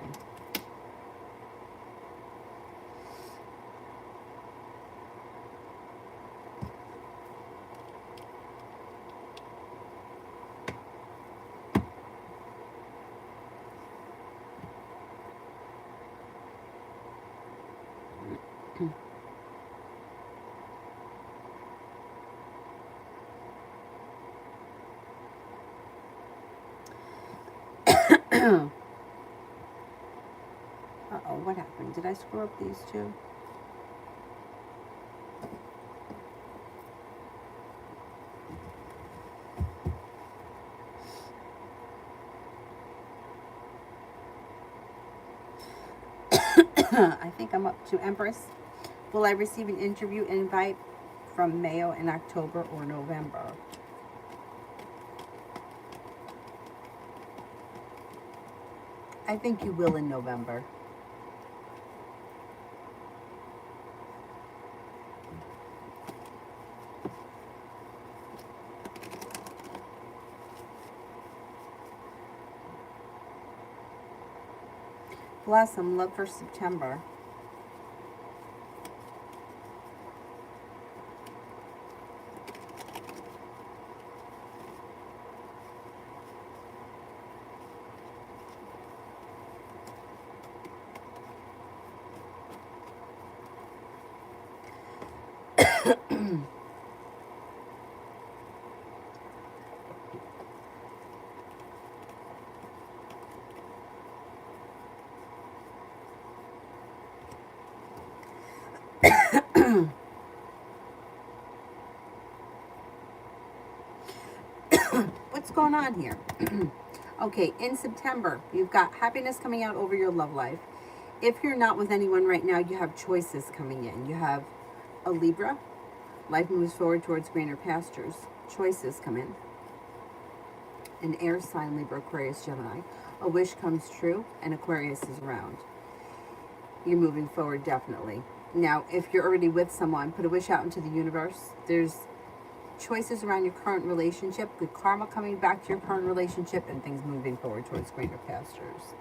Uh-oh, what happened? Did I screw up these two? I think I'm up to Empress. Will I receive an interview invite from Mayo in October or November? I think you will in November. Bless them. Love for September. What's going on here? Okay, in September, you've got happiness coming out over your love life. If you're not with anyone right now, you have choices coming in. You have a Libra. Life moves forward towards greener pastures. Choices come in. An air sign, Libra, Aquarius, Gemini. A wish comes true, and Aquarius is around. You're moving forward, definitely. Now, if you're already with someone, put a wish out into the universe. There's choices around your current relationship, good karma coming back to your current relationship, and things moving forward towards greener pastures.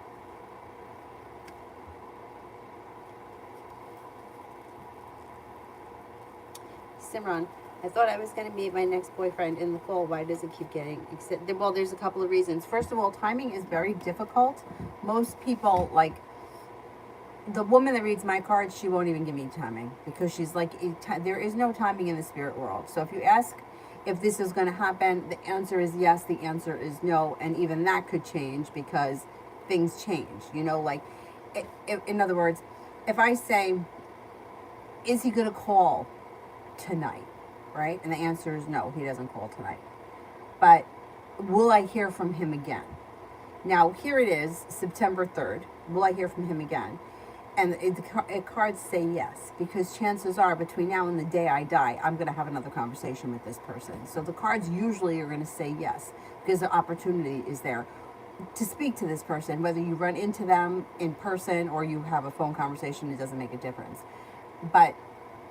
Simran, I thought I was going to meet my next boyfriend in the fall. Why does it keep getting accepted? Well, there's a couple of reasons. First of all, timing is very difficult. Most people, like the woman that reads my cards, she won't even give me timing because she's like, there is no timing in the spirit world. So if you ask if this is going to happen, the answer is yes, the answer is no. And even that could change because things change, you know, like in other words, if I say, is he going to call tonight, right? And the answer is no, he doesn't call tonight. But will I hear from him again? Now, here it is, September 3rd. Will I hear from him again? And the cards say yes, because chances are between now and the day I die, I'm going to have another conversation with this person. So the cards usually are going to say yes, because the opportunity is there to speak to this person. Whether you run into them in person or you have a phone conversation, it doesn't make a difference. But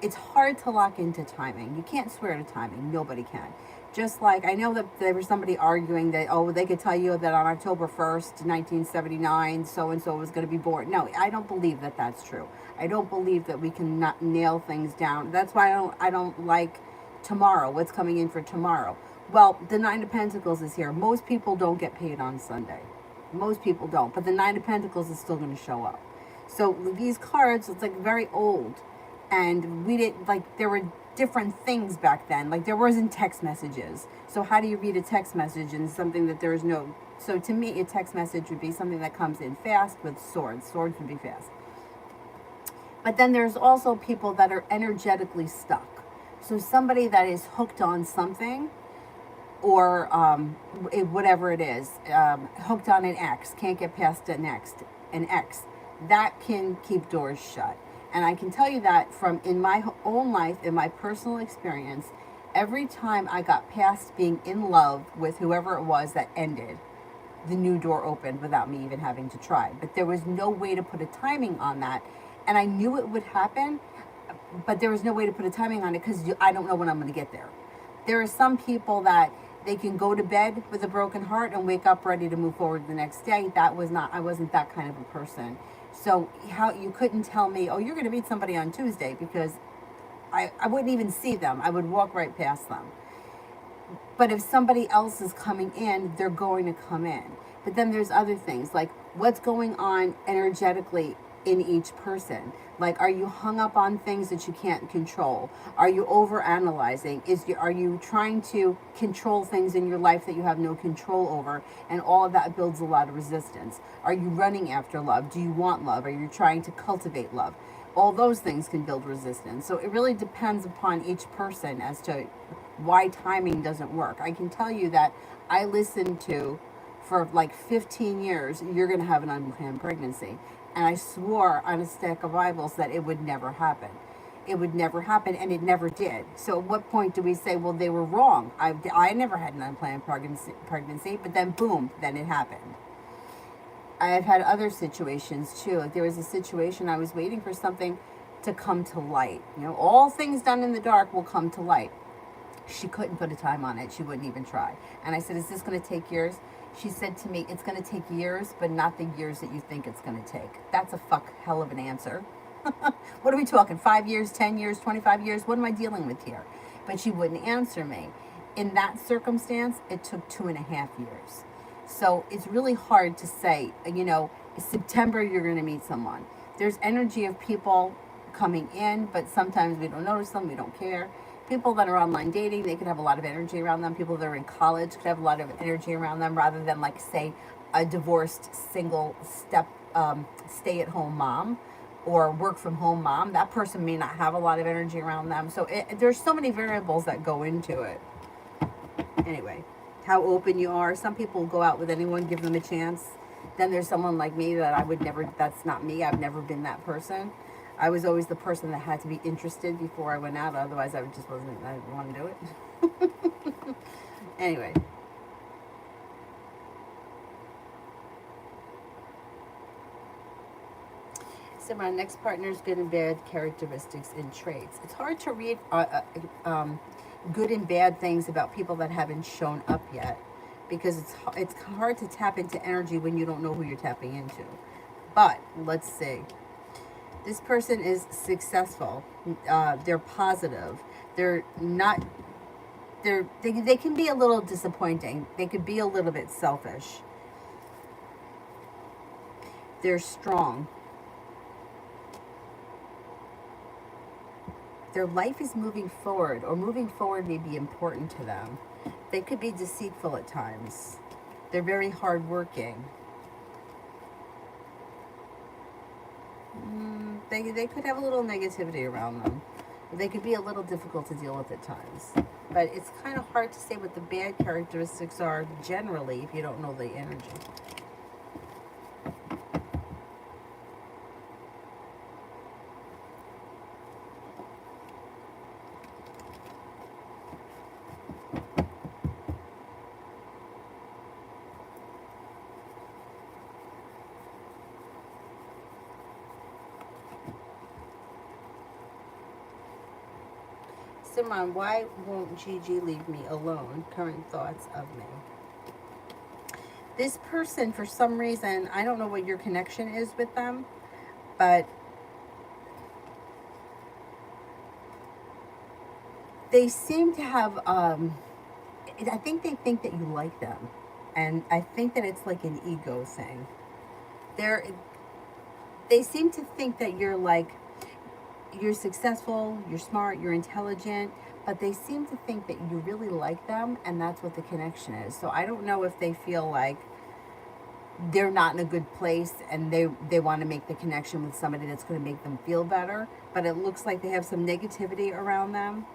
it's hard to lock into timing. You can't swear to timing. Nobody can. Just like I know that there was somebody arguing that, oh, they could tell you that on October 1st, 1979, so-and-so was going to be born. No, I don't believe that that's true. I don't believe that we can not nail things down. That's why I don't like tomorrow, what's coming in for tomorrow. Well, the Nine of Pentacles is here. Most people don't get paid on Sunday. Most people don't. But the Nine of Pentacles is still going to show up. So these cards, it's like very old. And we didn't, like, there were different things back then. Like, there wasn't text messages. So how do you read a text message and something that there is no... So to me, a text message would be something that comes in fast with swords. Swords would be fast. But then there's also people that are energetically stuck. So somebody that is hooked on something, or whatever it is, hooked on an ex, can't get past an ex, that can keep doors shut. And I can tell you that from in my own life, in my personal experience, every time I got past being in love with whoever it was that ended, the new door opened without me even having to try. But there was no way to put a timing on that. And I knew it would happen, but there was no way to put a timing on it because I don't know when I'm going to get there. There are some people that they can go to bed with a broken heart and wake up ready to move forward the next day. I wasn't that kind of a person. So how you couldn't tell me, oh, you're going to meet somebody on Tuesday, because I wouldn't even see them. I would walk right past them. But if somebody else is coming in, they're going to come in. But then there's other things, like what's going on energetically in each person. Like, are you hung up on things that you can't control? Are you overanalyzing? Are you trying to control things in your life that you have no control over? And all of that builds a lot of resistance. Are you running after love? Do you want love? Are you trying to cultivate love? All those things can build resistance. So it really depends upon each person as to why timing doesn't work. I can tell you that I listened to, for like 15 years, you're going to have an unplanned pregnancy. And I swore on a stack of Bibles that it would never happen. It would never happen, and it never did. So at what point do we say, well, they were wrong? I never had an unplanned pregnancy, but then boom, then it happened. I've had other situations too. Like there was a situation I was waiting for something to come to light. You know, all things done in the dark will come to light. She couldn't put a time on it. She wouldn't even try. And I said, is this going to take years? She said to me, it's going to take years, but not the years that you think it's going to take. That's a hell of an answer. What are we talking? 5 years, 10 years, 25 years? What am I dealing with here? But she wouldn't answer me. In that circumstance, it took 2.5 years. So it's really hard to say, September you're going to meet someone. There's energy of people coming in, but sometimes we don't notice them, we don't care. People that are online dating, they could have a lot of energy around them. People that are in college could have a lot of energy around them, rather than, like, say, a divorced single stay-at-home mom or work-from-home mom. That person may not have a lot of energy around them. So there's so many variables that go into it. Anyway, how open you are. Some people will go out with anyone, give them a chance. Then there's someone like me that I would never, that's not me. I've never been that person. I was always the person that had to be interested before I went out. Otherwise, I didn't want to do it. Anyway. So my next partner is good and bad characteristics and traits. It's hard to read good and bad things about people that haven't shown up yet, because it's hard to tap into energy when you don't know who you're tapping into. But let's see. This person is successful. They're positive. They're not. They can be a little disappointing. They could be a little bit selfish. They're strong. Their life is moving forward, or moving forward may be important to them. They could be deceitful at times. They're very hardworking. They could have a little negativity around them. They could be a little difficult to deal with at times. But it's kind of hard to say what the bad characteristics are generally if you don't know the energy. Simran, why won't Gigi leave me alone? Current thoughts of me. This person, for some reason, I don't know what your connection is with them, but they seem to have, I think they think that you like them. And I think that it's like an ego thing. They seem to think that you're successful, you're smart, you're intelligent, but they seem to think that you really like them, and that's what the connection is. So I don't know if they feel like they're not in a good place and they want to make the connection with somebody that's going to make them feel better, but it looks like they have some negativity around them.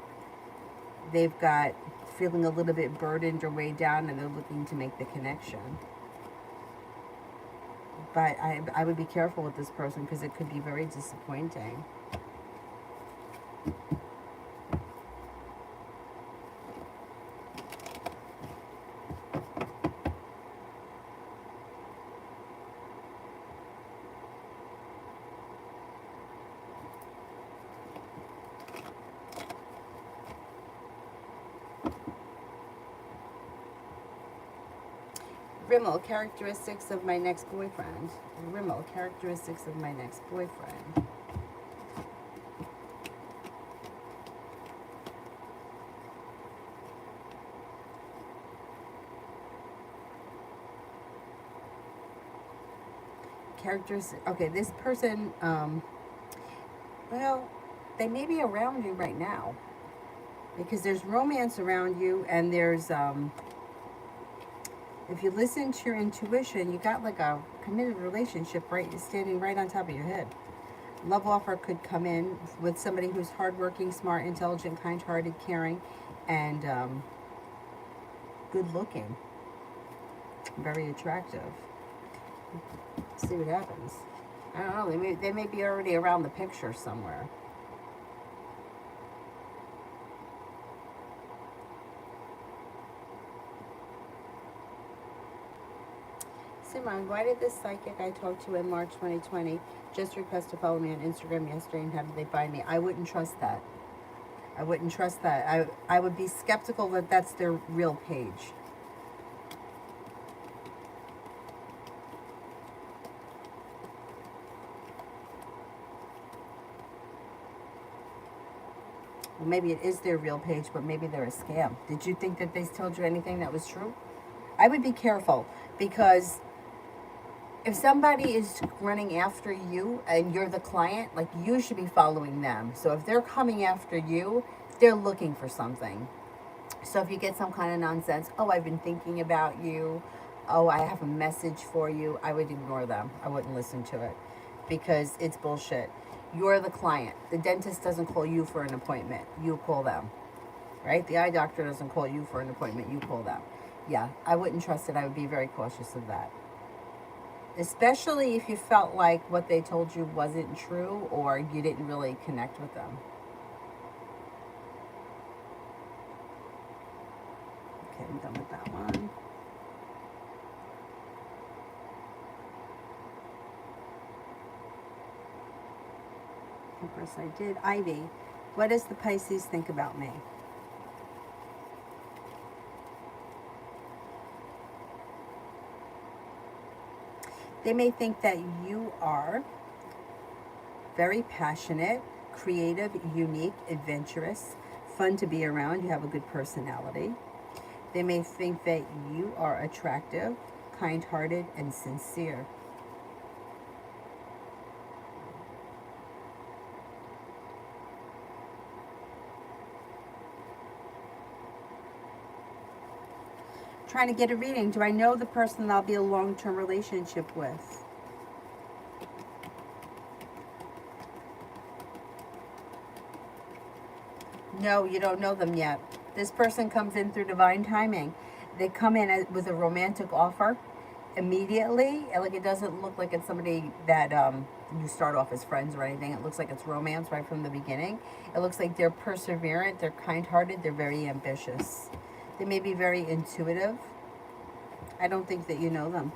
They've got feeling a little bit burdened or weighed down, and they're looking to make the connection. But I would be careful with this person, because it could be very disappointing. Rimmel, characteristics of my next boyfriend. Rimmel, characteristics of my next boyfriend. Characteristics. Okay, this person, well, they may be around you right now, because there's romance around you, and there's, if you listen to your intuition, you got like a committed relationship standing right on top of your head. Love offer could come in with somebody who's hardworking, smart, intelligent, kind-hearted, caring, and good-looking. Very attractive. Let's see what happens. I don't know. They may be already around the picture somewhere. Simran, why did this psychic I talked to in March 2020 just request to follow me on Instagram yesterday, and how did they find me? I wouldn't trust that. I wouldn't trust that. I would be skeptical that that's their real page. Well, maybe it is their real page, but maybe they're a scam. Did you think that they told you anything that was true? I would be careful, because if somebody is running after you and you're the client, like, you should be following them. So if they're coming after you, they're looking for something. So if you get some kind of nonsense, oh, I've been thinking about you, oh, I have a message for you, I would ignore them. I wouldn't listen to it, because it's bullshit. You're the client. The dentist doesn't call you for an appointment. You call them, right? The eye doctor doesn't call you for an appointment. You call them. Yeah, I wouldn't trust it. I would be very cautious of that. Especially if you felt like what they told you wasn't true, or you didn't really connect with them. Okay, I'm done with that one. Empress, I did. Ivy, what does the Pisces think about me? They may think that you are very passionate, creative, unique, adventurous, fun to be around. You have a good personality. They may think that you are attractive, kind-hearted, and sincere. Trying to get a reading. Do I know the person that I'll be a long-term relationship with? No, you don't know them yet. This person comes in through divine timing. They come in with a romantic offer immediately. Like, it doesn't look like it's somebody that you start off as friends or anything. It looks like it's romance right from the beginning. It looks like they're perseverant, they're kind-hearted, they're very ambitious. They may be very intuitive. I don't think that you know them.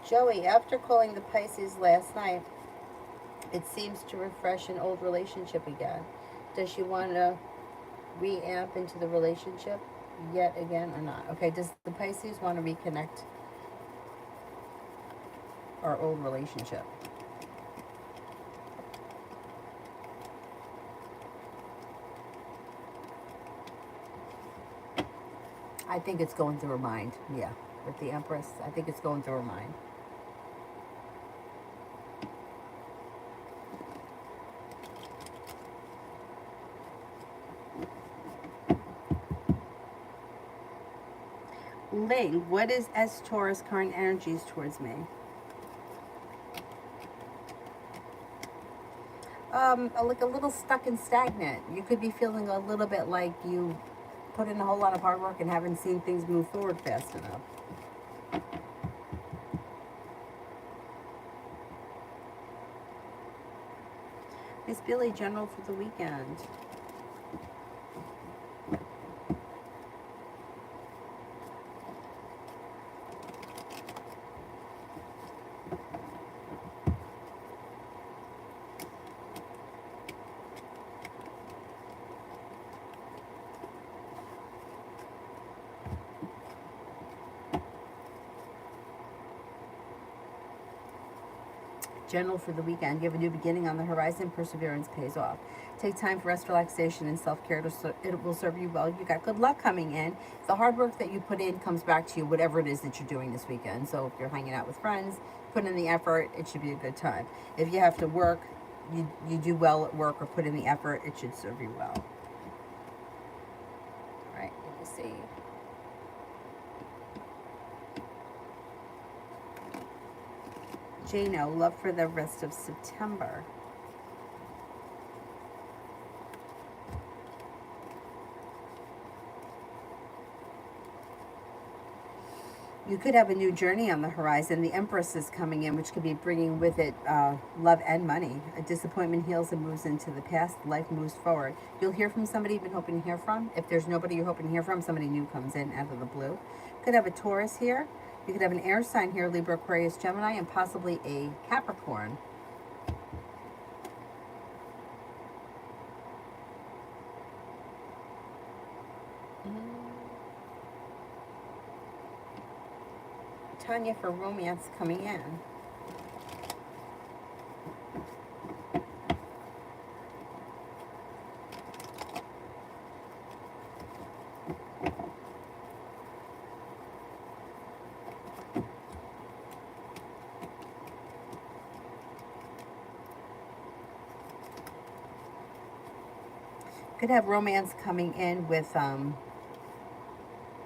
Joey, after calling the Pisces last night, it seems to refresh an old relationship again. Does she want to re-amp into the relationship yet again or not? Okay, does the Pisces want to reconnect our old relationship? I think it's going through her mind. Yeah, with the Empress, I think it's going through her mind. Ling, what is S Taurus current energies towards me? Like a little stuck and stagnant. You could be feeling a little bit like you put in a whole lot of hard work and haven't seen things move forward fast enough. Miss Billy, general for the weekend. General for the weekend. You have a new beginning on the horizon. Perseverance pays off. Take time for rest, relaxation, and self-care. It will serve you well. You got good luck coming in. The hard work that you put in comes back to you, whatever it is that you're doing this weekend. So if you're hanging out with friends, put in the effort, it should be a good time. If you have to work, you do well at work or put in the effort, it should serve you well. All right, let me see. Jano, love for the rest of September. You could have a new journey on the horizon. The Empress is coming in, which could be bringing with it love and money. A disappointment heals and moves into the past. Life moves forward. You'll hear from somebody you've been hoping to hear from. If there's nobody you're hoping to hear from, somebody new comes in out of the blue. Could have a Taurus here. You could have an air sign here, Libra, Aquarius, Gemini, and possibly a Capricorn. Tanya for romance coming in. Could have romance coming in with,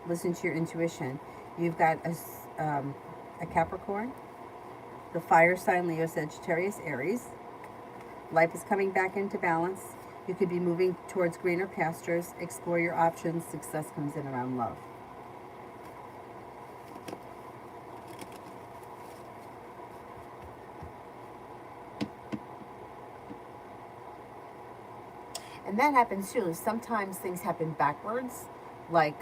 listen to your intuition. You've got a Capricorn, the fire sign, Leo, Sagittarius, Aries. Life is coming back into balance. You could be moving towards greener pastures. Explore your options. Success comes in around love. And that happens too. Sometimes things happen backwards. Like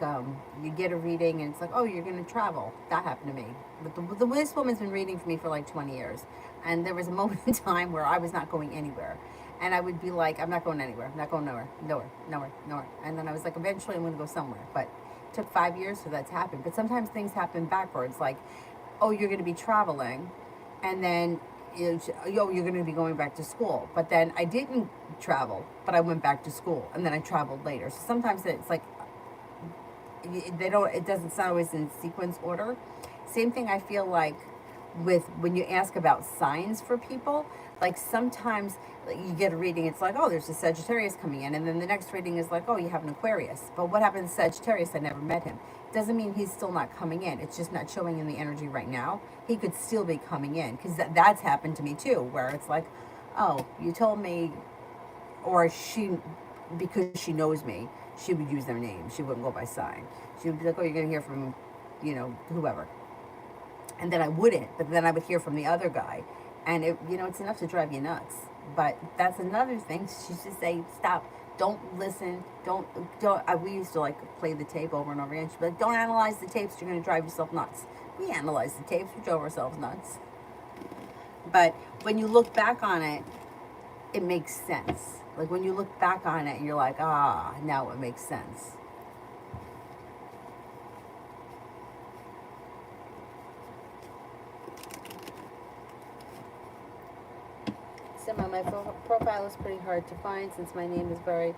you get a reading and it's like, oh, you're going to travel. That happened to me. But this woman's been reading for me for like 20 years. And there was a moment in time where I was not going anywhere. And I would be like, I'm not going anywhere. I'm not going nowhere. Nowhere. Nowhere. Nowhere. And then I was like, eventually I'm going to go somewhere. But it took 5 years for that to happen. But sometimes things happen backwards. Like, oh, you're going to be traveling. And then you're going to be going back to school. But then I didn't travel, but I went back to school, and then I traveled later. So sometimes it's like it doesn't sound always in sequence order. Same thing I feel like with when you ask about signs for people. Like sometimes you get a reading, it's like, oh, there's a Sagittarius coming in, and then the next reading is like, oh, you have an Aquarius. But what happened to Sagittarius? I never met him. Doesn't mean he's still not coming in. It's just not showing in the energy right now. He could still be coming in, because that's happened to me too, where it's like, oh, you told me, or she, because she knows me, she would use their name. She wouldn't go by sign. She would be like, oh, you're going to hear from, whoever. And then I wouldn't, but then I would hear from the other guy. And it's enough to drive you nuts. But that's another thing. She should say, stop. Don't listen. Don't. We used to like play the tape over and over again. She'd be like, don't analyze the tapes. You're going to drive yourself nuts. We analyzed the tapes. We drove ourselves nuts. But when you look back on it, it makes sense. Like when you look back on it, you're like, now it makes sense. My profile is pretty hard to find since my name is very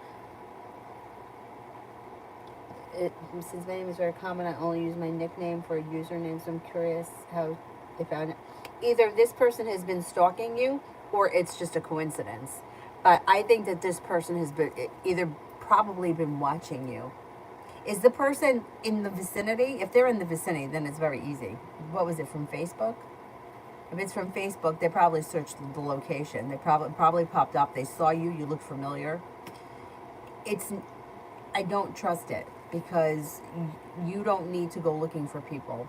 common. I only use my nickname for a username, so I'm curious how they found it. Either this person has been stalking you, or it's just a coincidence. But I think that this person has been either probably been watching you. Is the person in the vicinity? If they're in the vicinity, then it's very easy. What was it, from Facebook? If it's from Facebook, they probably searched the location. They probably popped up. They saw you. You look familiar. I don't trust it, because you don't need to go looking for people.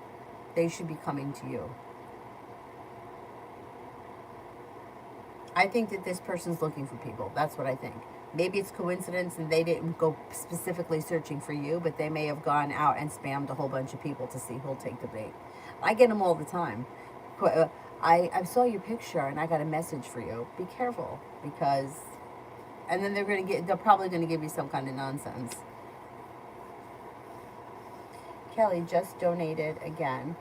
They should be coming to you. I think that this person's looking for people. That's what I think. Maybe it's coincidence and they didn't go specifically searching for you, but they may have gone out and spammed a whole bunch of people to see who'll take the bait. I get them all the time. I saw your picture and I got a message for you. Be careful, because, and then they're probably going to give you some kind of nonsense. Kelly just donated again.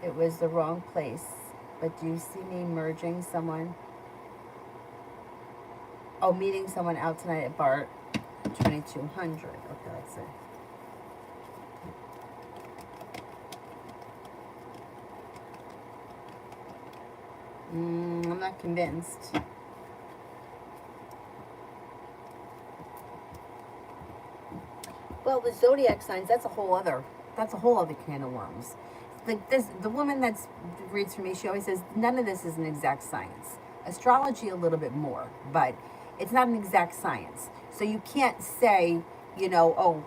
It was the wrong place, but do you see me merging someone? Oh, meeting someone out tonight at bar 2200. Okay, let's see. I'm not convinced. Well, the zodiac signs, that's a whole other can of worms. The woman that reads for me, she always says, none of this is an exact science. Astrology a little bit more, but it's not an exact science. So you can't say, oh,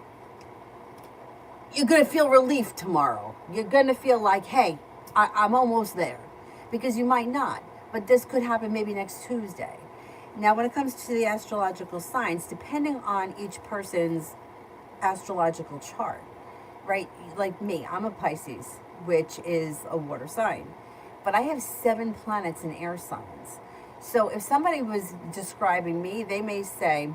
you're going to feel relief tomorrow. You're going to feel like, hey, I'm almost there. Because you might not. But this could happen maybe next Tuesday. Now, when it comes to the astrological signs, depending on each person's astrological chart, right? Like me, I'm a Pisces, which is a water sign. But I have 7 planets in air signs. So if somebody was describing me, they may say,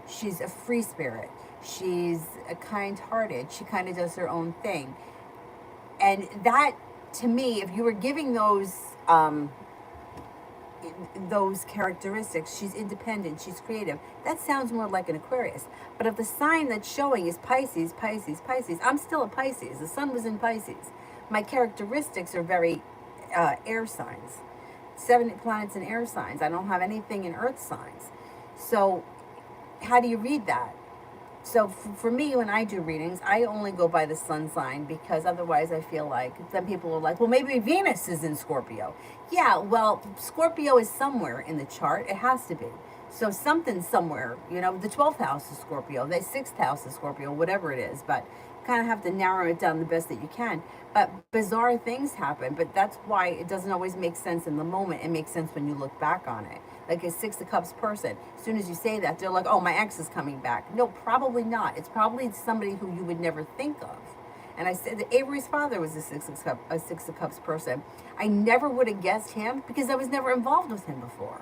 she's a free spirit. She's a kind-hearted. She kind of does her own thing. And that, to me, if you were giving those characteristics, she's independent, she's creative, that sounds more like an Aquarius. But if the sign that's showing is Pisces, I'm still a Pisces. The sun was in Pisces. My characteristics are very air signs. 7 planets in air signs. I don't have anything in earth signs. So how do you read that? So for me, when I do readings, I only go by the sun sign, because otherwise I feel like then people are like, well, maybe Venus is in Scorpio. Yeah, well, Scorpio is somewhere in the chart. It has to be. So something somewhere, the 12th house is Scorpio, the 6th house is Scorpio, whatever it is. But kind of have to narrow it down the best that you can. But bizarre things happen. But that's why it doesn't always make sense in the moment. It makes sense when you look back on it. Like a 6 of Cups person, as soon as you say that, they're like, oh, my ex is coming back. No, probably not. It's probably somebody who you would never think of. And I said that Avery's father was a 6 of Cups person. I never would have guessed him because I was never involved with him before.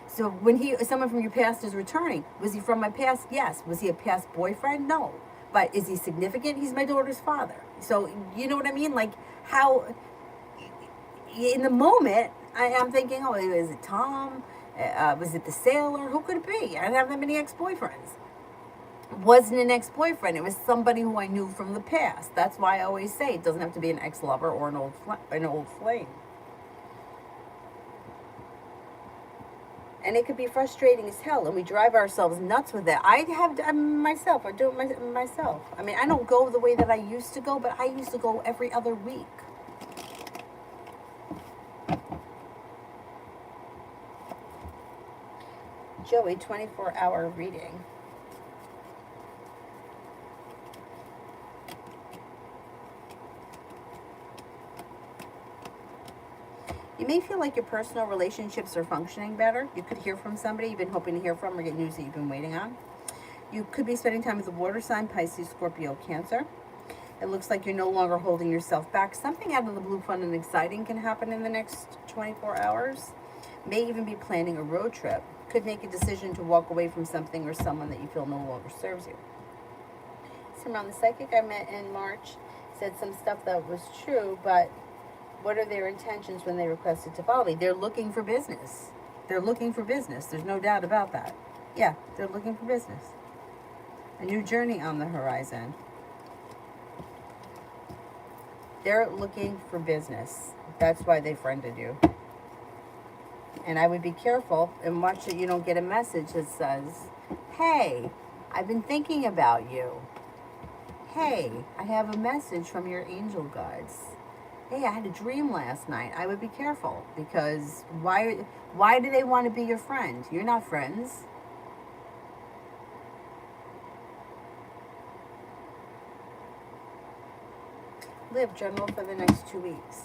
So when someone from your past is returning, was he from my past? Yes. Was he a past boyfriend? No. But is he significant? He's my daughter's father. So you know what I mean? Like how in the moment I'm thinking, oh, is it Tom? Was it the sailor? Who could it be? I didn't have that many ex-boyfriends. It wasn't an ex-boyfriend. It was somebody who I knew from the past. That's why I always say it doesn't have to be an ex-lover or an old flame. And it could be frustrating as hell, and we drive ourselves nuts with it. I do it myself. I mean, I don't go the way that I used to go, but I used to go every other week. Joey, 24-hour reading. You may feel like your personal relationships are functioning better. You could hear from somebody you've been hoping to hear from, or get news that you've been waiting on. You could be spending time with a water sign, Pisces, Scorpio, Cancer. It looks like you're no longer holding yourself back. Something out of the blue, fun and exciting can happen in the next 24 hours. May even be planning a road trip. Could make a decision to walk away from something or someone that you feel no longer serves you. Someone on the psychic I met in March said some stuff that was true, but what are their intentions when they requested to follow me? They're looking for business. They're looking for business. There's no doubt about that. Yeah, they're looking for business. A new journey on the horizon. They're looking for business. That's why they friended you. And I would be careful and watch that you don't get a message that says, hey, I've been thinking about you. Hey, I have a message from your angel guides. Hey, I had a dream last night. I would be careful, because why do they want to be your friend? You're not friends. Live general for the next 2 weeks.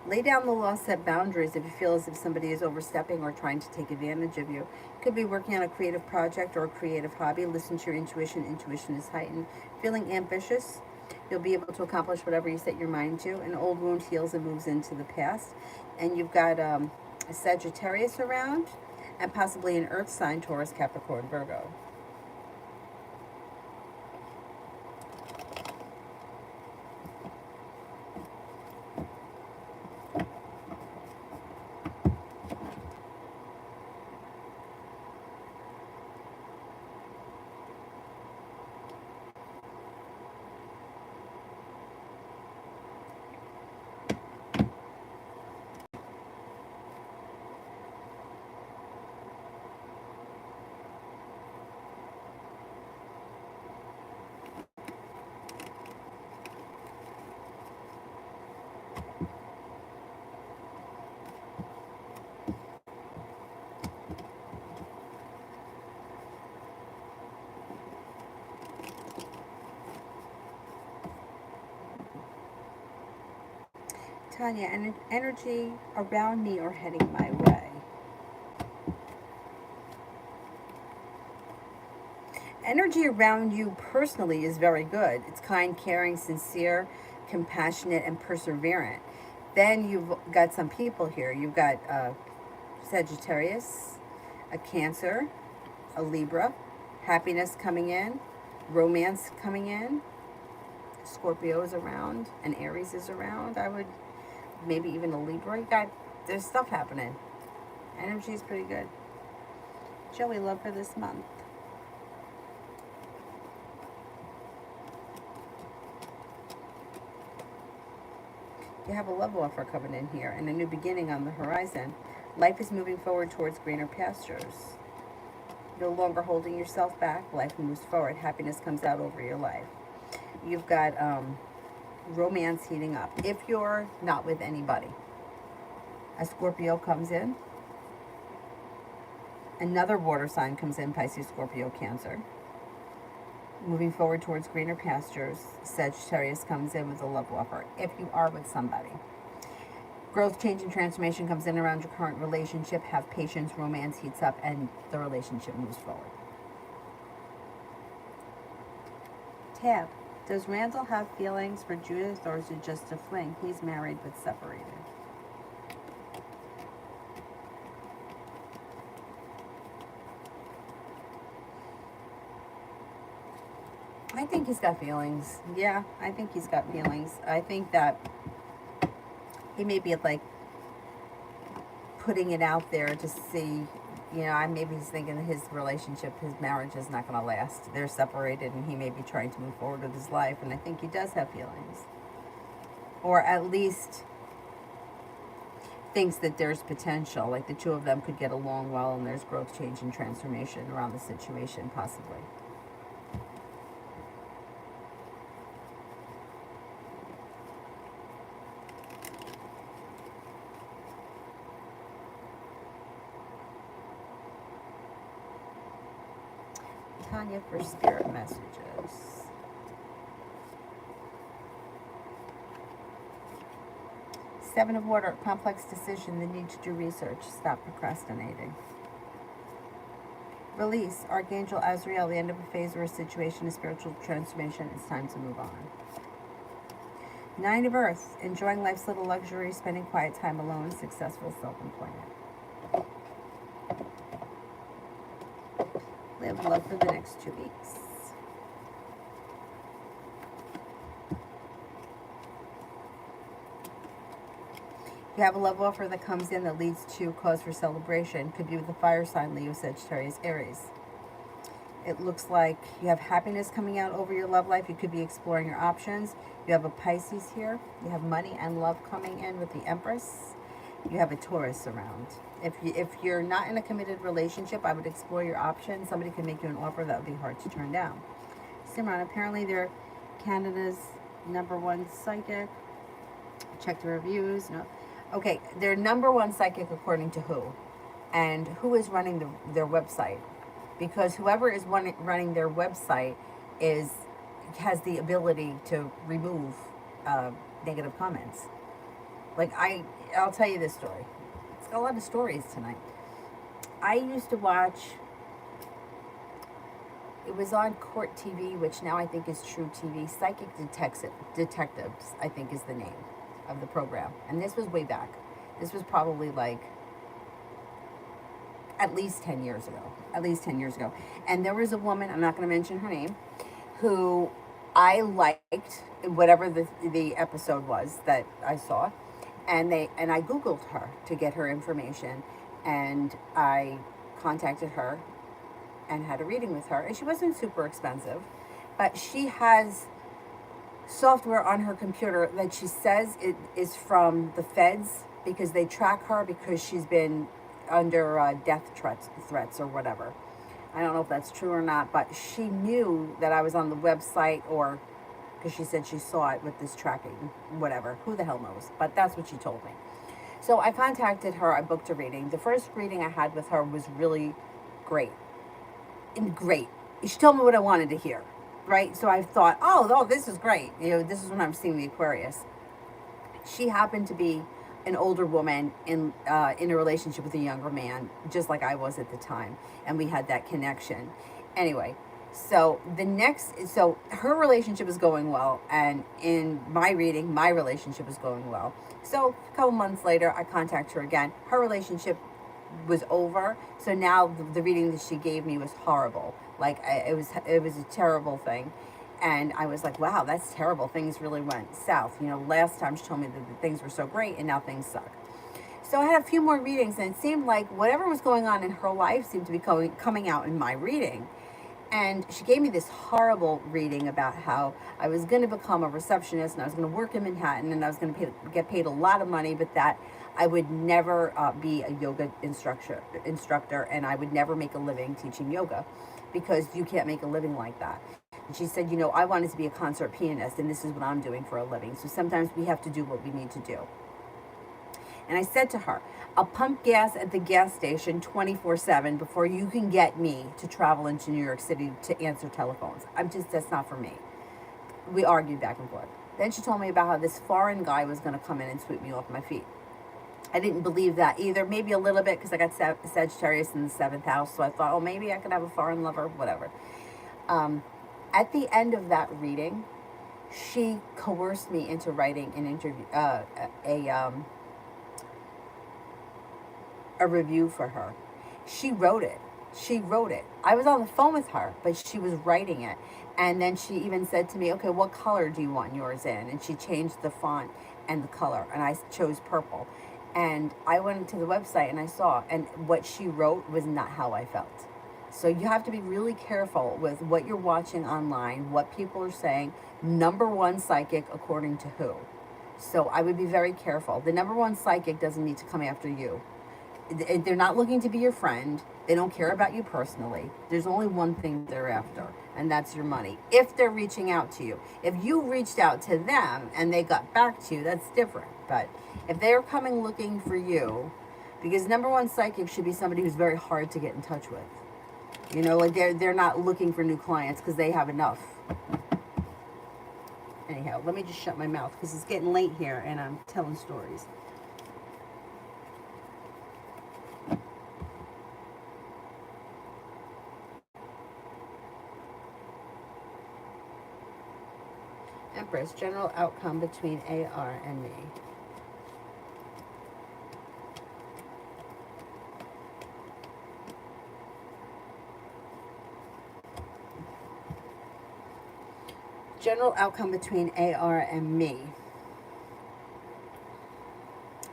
Lay down the law, set boundaries if you feel as if somebody is overstepping or trying to take advantage of you. Could be working on a creative project or a creative hobby. Listen to your intuition. Intuition is heightened. Feeling ambitious. You'll be able to accomplish whatever you set your mind to. An old wound heals and moves into the past. And you've got a Sagittarius around, and possibly an earth sign, Taurus, Capricorn, Virgo. Tanya, and energy around me or heading my way. Energy around you personally is very good. It's kind, caring, sincere, compassionate, and perseverant. Then you've got some people here. You've got Sagittarius, a Cancer, a Libra, happiness coming in, romance coming in, Scorpio is around, and Aries is around. I would maybe even a Libra. There's stuff happening. Energy is pretty good. Joey, love for this month. You have a love offer coming in here and a new beginning on the horizon. Life is moving forward towards greener pastures. No longer holding yourself back. Life moves forward. Happiness comes out over your life. You've got romance heating up. If you're not with anybody, a Scorpio comes in. Another water sign comes in, Pisces, Scorpio, Cancer. Moving forward towards greener pastures, Sagittarius comes in with a love offer. If you are with somebody. Growth, change, and transformation comes in around your current relationship. Have patience, romance heats up, and the relationship moves forward. Tab, does Randall have feelings for Judith, or is it just a fling? He's married but separated. I think he's got feelings. Yeah, I think he's got feelings. I think that he may be like putting it out there to see, maybe he's thinking that his relationship, his marriage is not going to last. They're separated and he may be trying to move forward with his life. And I think he does have feelings. Or at least thinks that there's potential. Like the two of them could get along well and there's growth, change, and transformation around the situation, possibly. Tanya for spirit messages. Seven of Water, complex decision, the need to do research. Stop procrastinating. Release, Archangel Azrael, the end of a phase or a situation, a spiritual transformation. It's time to move on. Nine of Earth, enjoying life's little luxury, spending quiet time alone, successful self-employment. Live love for the next 2 weeks. You have a love offer that comes in that leads to cause for celebration. Could be with the fire sign, Leo, Sagittarius, Aries. It looks like you have happiness coming out over your love life. You could be exploring your options. You have a Pisces here. You have money and love coming in with the Empress. You have a Taurus around. If you're not in a committed relationship, I would explore your options. Somebody could make you an offer that would be hard to turn down. Simran, apparently they're Canada's #1 psychic. Check the reviews. No. Okay, they're #1 psychic according to who? And who is running their website? Because whoever is running their website has the ability to remove negative comments. Like, I'll tell you this story. It's got a lot of stories tonight. I used to watch, it was on Court TV, which now I think is True TV. Psychic Detectives, I think is the name of the program. And this was way back. This was probably like at least 10 years ago. And there was a woman, I'm not going to mention her name, who I liked, whatever the episode was that I saw. And I Googled her to get her information, and I contacted her and had a reading with her. And she wasn't super expensive, but she has software on her computer that she says it is from the feds, because they track her because she's been under death threats or whatever. I don't know if that's true or not, but she knew that I was on the website, or because she said she saw it with this tracking, whatever. Who the hell knows? But that's what she told me. So I contacted her. I booked a reading. The first reading I had with her was really great. She told me what I wanted to hear, right? So I thought, oh, this is great. This is when I'm seeing the Aquarius. She happened to be an older woman in a relationship with a younger man, just like I was at the time. And we had that connection. Anyway, so her relationship is going well, and in my reading, my relationship is going well. So a couple months later, I contact her again. Her relationship was over, so now the reading that she gave me was horrible. Like, it was a terrible thing, and I was like, wow, that's terrible. Things really went south. Last time she told me that things were so great, and now things suck. So I had a few more readings, and it seemed like whatever was going on in her life seemed to be coming out in my reading. And she gave me this horrible reading about how I was going to become a receptionist and I was going to work in Manhattan and I was going to get paid a lot of money, but that I would never be a yoga instructor, and I would never make a living teaching yoga because you can't make a living like that. And she said, you know, I wanted to be a concert pianist, and this is what I'm doing for a living. So sometimes we have to do what we need to do. And I said to her, I'll pump gas at the gas station 24/7 before you can get me to travel into New York City to answer telephones. That's not for me. We argued back and forth. Then she told me about how this foreign guy was going to come in and sweep me off my feet. I didn't believe that either. Maybe a little bit because I got Sagittarius in the 7th house. So I thought, oh, maybe I could have a foreign lover, whatever. At the end of that reading, she coerced me into writing an interview, a review for her. She wrote it. I was on the phone with her, but she was writing it. And then she even said to me, okay, what color do you want yours in? And she changed the font and the color, and I chose purple. And I went to the website and I saw, and what she wrote was not how I felt. So you have to be really careful with what you're watching online, what people are saying. Number one psychic according to who? So I would be very careful. The number one psychic doesn't need to come after you. They're not looking to be your friend. They don't care about you personally. There's only one thing they're after, and that's your money. If they're reaching out to you. If you reached out to them and they got back to you, that's different. But if they're coming looking for you, because number one psychic should be somebody who's very hard to get in touch with. You know, like they're not looking for new clients because they have enough. Anyhow, let me just shut my mouth because it's getting late here and I'm telling stories. Empress, general outcome between AR and me. General outcome between AR and me.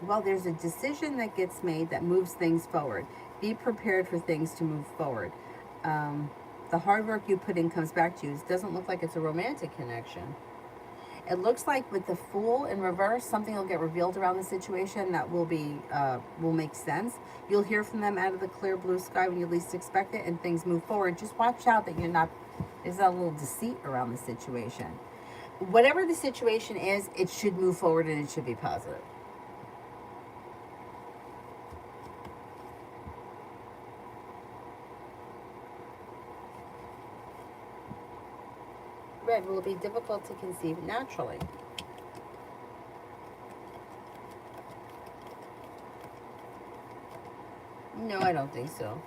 Well, there's a decision that gets made that moves things forward. Be prepared for things to move forward. The hard work you put in comes back to you. It doesn't look like it's a romantic connection. It looks like with the Fool in reverse, something will get revealed around the situation that will make sense. You'll hear from them out of the clear blue sky when you least expect it, and things move forward. Just watch out that there's a little deceit around the situation. Whatever the situation is, it should move forward and it should be positive. Red, will it be difficult to conceive naturally? No, I don't think so.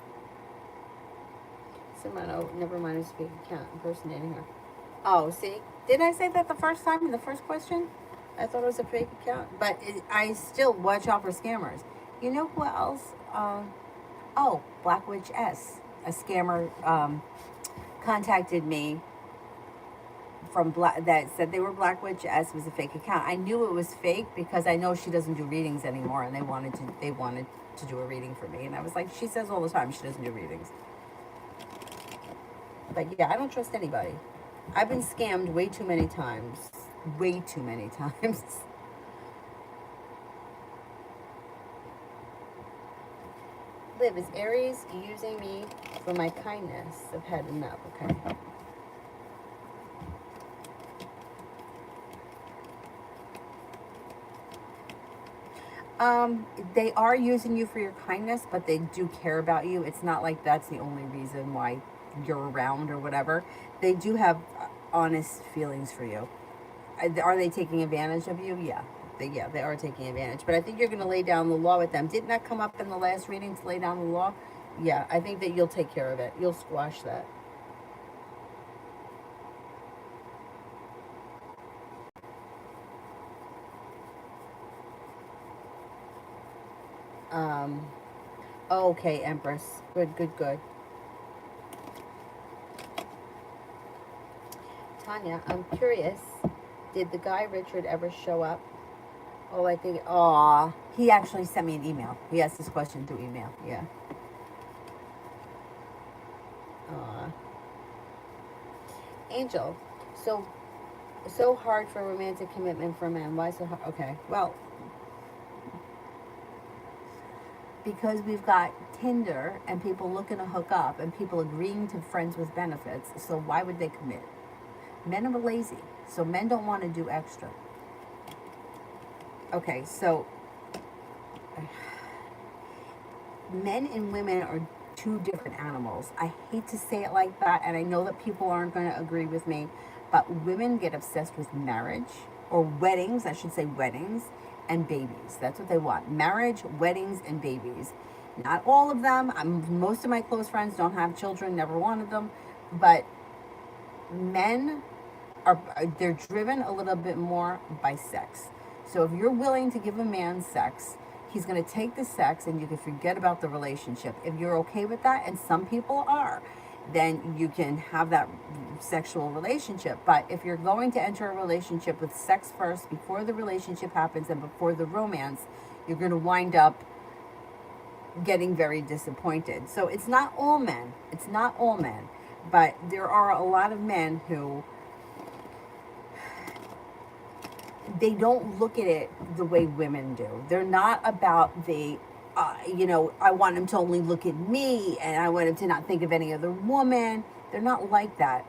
Simano, never mind a speak account impersonating her. Oh, see? Did I say that the first time in the first question? I thought it was a fake account. But I still watch out for scammers. You know who else? Black Witch S. A scammer contacted me that said they were Black Witch S was a fake account. I knew it was fake because I know she doesn't do readings anymore, and they wanted to do a reading for me, and I was like, she says all the time she doesn't do readings. But yeah, I don't trust anybody. I've been scammed way too many times. Way too many times. Liv, is Aries using me for my kindness? I've had enough. Okay. They are using you for your kindness, but they do care about you. It's not like that's the only reason why you're around or whatever. They do have honest feelings for you. Are they taking advantage of you? Yeah. They are taking advantage. But I think you're going to lay down the law with them. Didn't that come up in the last reading, to lay down the law? Yeah, I think that you'll take care of it. You'll squash that. Okay, Empress. Good. Tanya, I'm curious. Did the guy Richard ever show up? Oh, I think, aw. He actually sent me an email. He asked this question through email. Yeah. Aw. Angel. So, so hard for romantic commitment for men. Why so hard? Okay. Well, because we've got Tinder and people looking to hook up and people agreeing to friends with benefits. So why would they commit? Men are lazy. So men don't want to do extra. Okay, so men and women are two different animals. I hate to say it like that, and I know that people aren't going to agree with me, but women get obsessed with marriage, or weddings, I should say weddings, and babies. That's what they want. Marriage, weddings, and babies. Not all of them. Most of my close friends don't have children, never wanted them, but men are, they're driven a little bit more by sex. So if you're willing to give a man sex, he's going to take the sex and you can forget about the relationship. If you're okay with that, and some people are, then you can have that sexual relationship. But if you're going to enter a relationship with sex first, before the relationship happens and before the romance, you're going to wind up getting very disappointed. So it's not all men. It's not all men. But there are a lot of men who, they don't look at it the way women do. They're not about the, I want him to only look at me and I want him to not think of any other woman. They're not like that.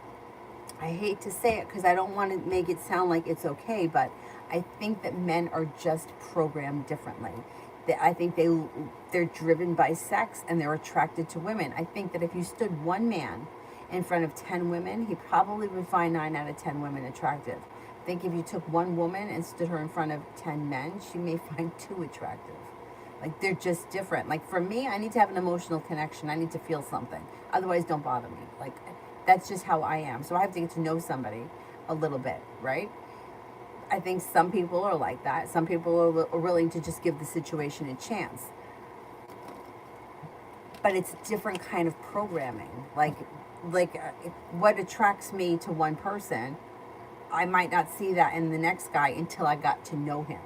I hate to say it because I don't want to make it sound like it's okay, but I think that men are just programmed differently. I think they're driven by sex and they're attracted to women. I think that if you stood one man in front of 10 women, he probably would find 9 out of 10 women attractive. I think if you took one woman and stood her in front of 10 men, she may find 2 attractive. Like, they're just different. Like, for me, I need to have an emotional connection. I need to feel something. Otherwise, don't bother me. Like, that's just how I am. So I have to get to know somebody a little bit, right? I think some people are like that. Some people are willing to just give the situation a chance. But it's a different kind of programming. Like what attracts me to one person, I might not see that in the next guy until I got to know him.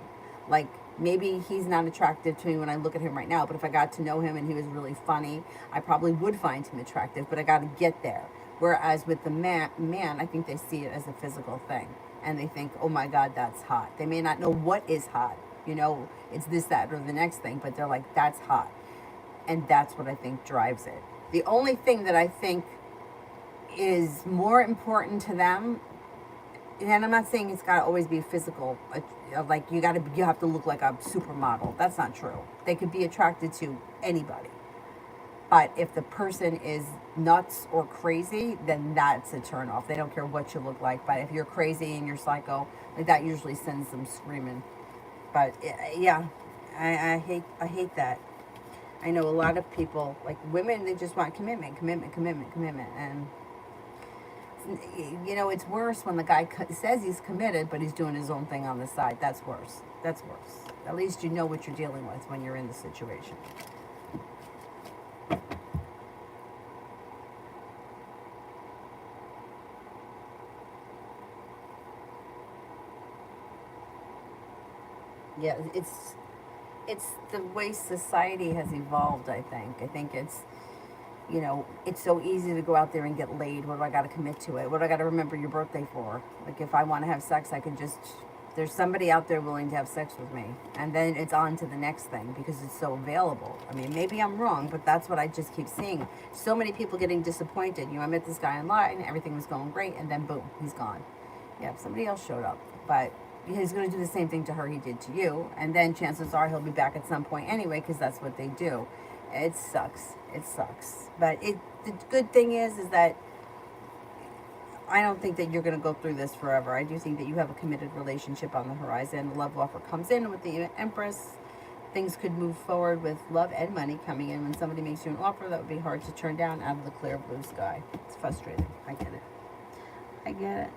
Like, maybe he's not attractive to me when I look at him right now, but if I got to know him and he was really funny, I probably would find him attractive, but I got to get there. Whereas with the man, I think they see it as a physical thing. And they think, oh my God, that's hot. They may not know what is hot. It's this, that, or the next thing, but they're like, that's hot. And that's what I think drives it. The only thing that I think is more important to them, and I'm not saying it's got to always be physical, like you have to look like a supermodel. That's not true. They could be attracted to anybody. But if the person is nuts or crazy, then that's a turnoff. They don't care what you look like. But if you're crazy and you're psycho, like, that usually sends them screaming. But yeah, I hate that. I know a lot of people, like women, they just want commitment, and it's worse when the guy says he's committed, but he's doing his own thing on the side. That's worse. That's worse. At least you know what you're dealing with when you're in the situation. Yeah, it's the way society has evolved. I think it's so easy to go out there and get laid. What do I got to commit to it? What do I got to remember your birthday for? Like, if I want to have sex, I can just, there's somebody out there willing to have sex with me, and then it's on to the next thing because it's so available. I mean, maybe I'm wrong, but that's what I just keep seeing. So many people getting disappointed. I met this guy online, everything was going great, and then boom, he's gone. Yeah, somebody else showed up, but he's going to do the same thing to her he did to you, and then chances are he'll be back at some point anyway, because that's what they do. It sucks. It sucks. But the good thing is that I don't think that you're going to go through this forever. I do think that you have a committed relationship on the horizon. The love offer comes in with the Empress. Things could move forward with love and money coming in. When somebody makes you an offer, that would be hard to turn down out of the clear blue sky. It's frustrating. I get it. I get it.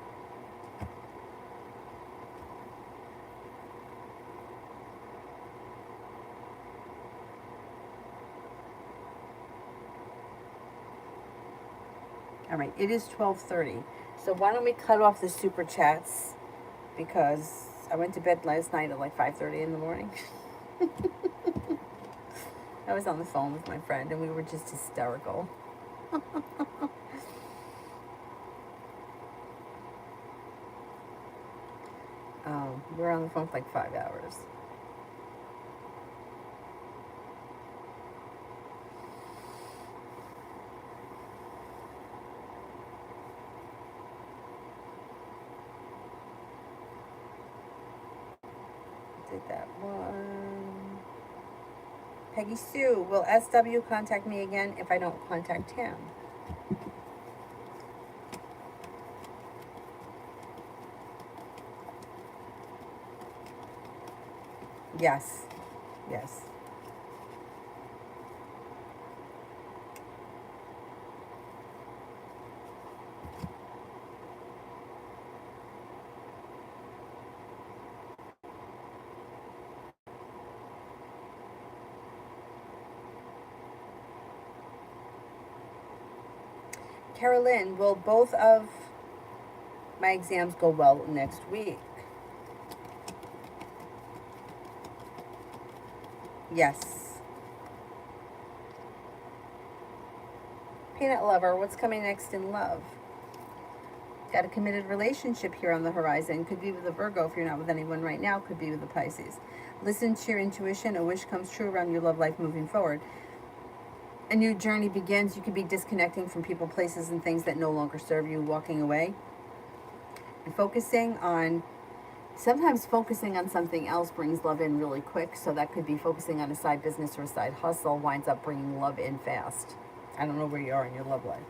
All right, it is 12:30. So why don't we cut off the super chats, because I went to bed last night at like 5:30 in the morning. I was on the phone with my friend and we were just hysterical. We were on the phone for like 5 hours. Did that one. Peggy Sue, will SW contact me again if I don't contact him? Yes. Yes. Carolyn, will both of my exams go well next week? Yes. Peanut Lover, what's coming next in love? Got a committed relationship here on the horizon. Could be with a Virgo if you're not with anyone right now. Could be with a Pisces. Listen to your intuition. A wish comes true around your love life moving forward. A new journey begins. You could be disconnecting from people, places, and things that no longer serve you, walking away. And focusing on, sometimes focusing on something else brings love in really quick. So that could be focusing on a side business or a side hustle winds up bringing love in fast. I don't know where you are in your love life.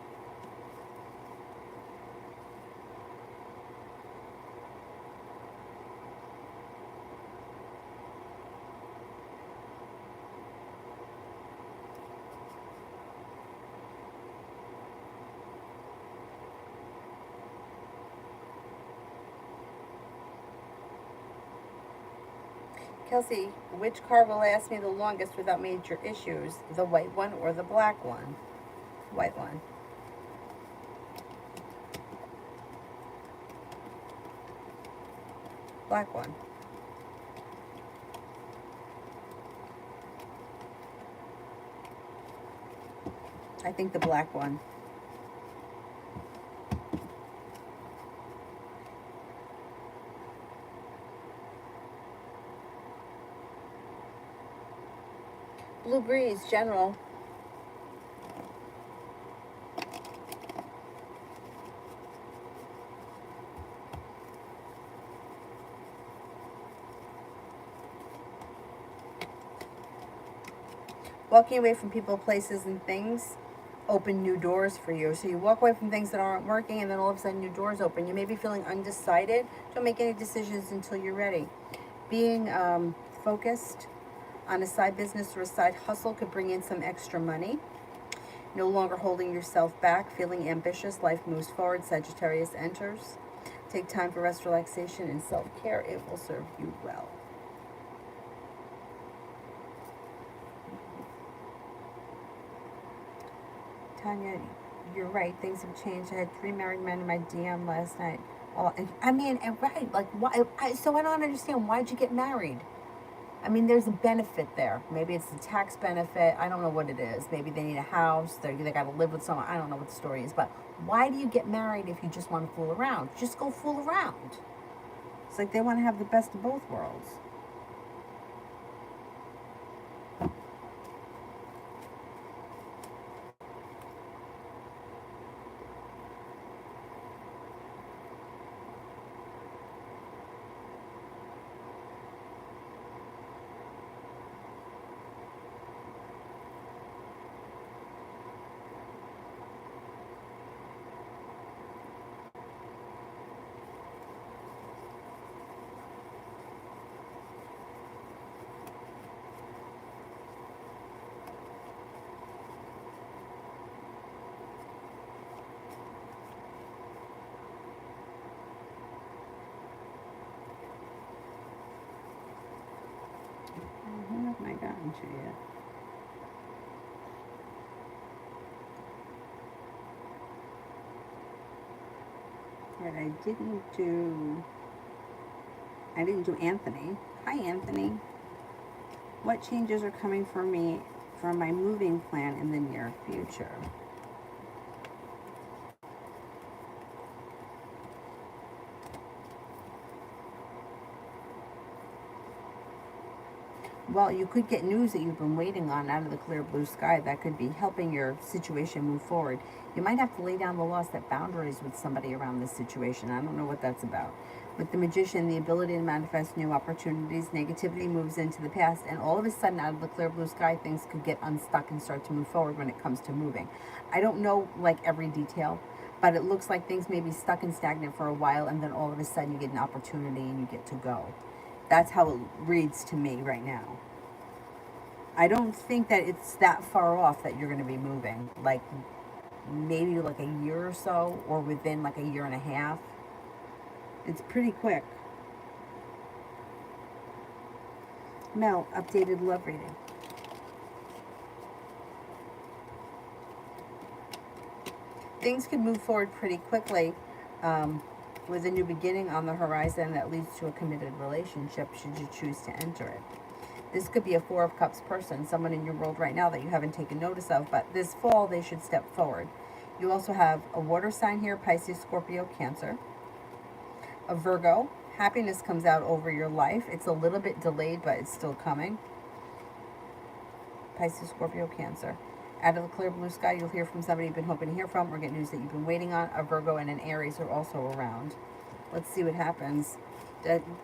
Kelsey, which car will last me the longest without major issues? The white one or the black one? White one. Black one. I think the black one. Blue Breeze, General. Walking away from people, places, and things open new doors for you. So you walk away from things that aren't working and then all of a sudden new doors open. You may be feeling undecided. Don't make any decisions until you're ready. Being focused on a side business or a side hustle could bring in some extra money. No longer holding yourself back, feeling ambitious, life moves forward. Sagittarius enters. Take time for rest, relaxation, and self-care. It will serve you well. Tanya, you're right. Things have changed. I had 3 married men in my DM last night. Oh, I mean, right? Like, why? So I don't understand. Why'd you get married? I mean, there's a benefit there. Maybe it's the tax benefit. I don't know what it is. Maybe they need a house. They got to live with someone. I don't know what the story is. But why do you get married if you just want to fool around? Just go fool around. It's like they want to have the best of both worlds. Who haven't I gotten to yet? What I didn't do, I didn't do Anthony. Hi, Anthony. What changes are coming for me from my moving plan in the near future? Well, you could get news that you've been waiting on out of the clear blue sky that could be helping your situation move forward. You might have to lay down the law, set boundaries with somebody around this situation. I don't know what that's about. With the Magician, the ability to manifest new opportunities, negativity moves into the past, and all of a sudden, out of the clear blue sky, things could get unstuck and start to move forward when it comes to moving. I don't know, like, every detail, but it looks like things may be stuck and stagnant for a while, and then all of a sudden you get an opportunity and you get to go. That's how it reads to me right now. I don't think that it's that far off that you're going to be moving. Like, maybe like a year or so, or within like a year and a half. It's pretty quick. Mel, updated love reading. Things can move forward pretty quickly with a new beginning on the horizon that leads to a committed relationship should you choose to enter it. This could be a Four of Cups person, someone in your world right now that you haven't taken notice of, but this fall they should step forward. You also have a water sign here, Pisces, Scorpio, Cancer. A Virgo. Happiness comes out over your life. It's a little bit delayed, but it's still coming. Pisces, Scorpio, Cancer. Out of the clear blue sky, you'll hear from somebody you've been hoping to hear from or get news that you've been waiting on. A Virgo and an Aries are also around. Let's see what happens.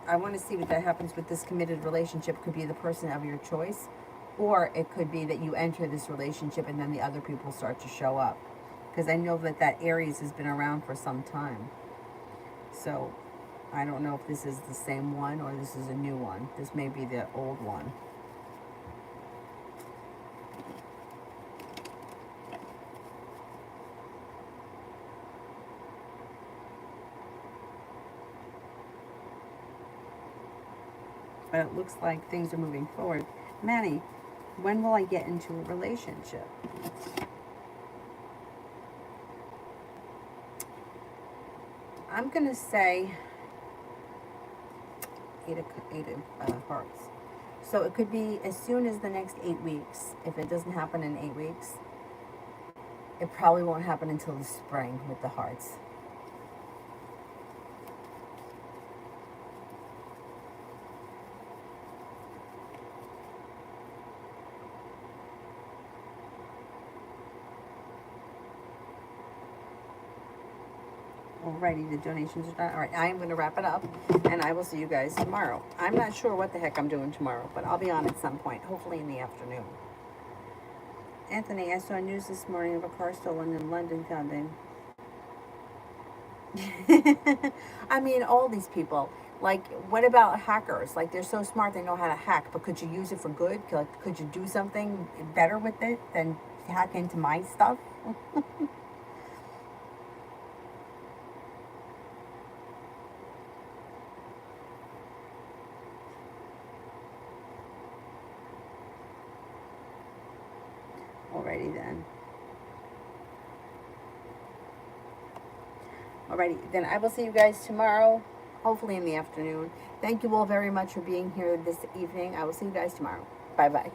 I want to see what that happens with this committed relationship. Could be the person of your choice, or it could be that you enter this relationship and then the other people start to show up. Because I know that that Aries has been around for some time. So I don't know if this is the same one or this is a new one. This may be the old one. But it looks like things are moving forward. Manny, when will I get into a relationship? I'm going to say eight of hearts. So it could be as soon as the next 8 weeks. If it doesn't happen in 8 weeks, it probably won't happen until the spring with the hearts. Alrighty, the donations are done. Alright, I am going to wrap it up, and I will see you guys tomorrow. I'm not sure what the heck I'm doing tomorrow, but I'll be on at some point, hopefully in the afternoon. Anthony, I saw news this morning of a car stolen in London founding. I mean, all these people. Like, what about hackers? Like, they're so smart, they know how to hack, but could you use it for good? Like, could you do something better with it than hack into my stuff? Alrighty then. Alrighty, then I will see you guys tomorrow, hopefully in the afternoon. Thank you all very much for being here this evening. I will see you guys tomorrow. Bye-bye.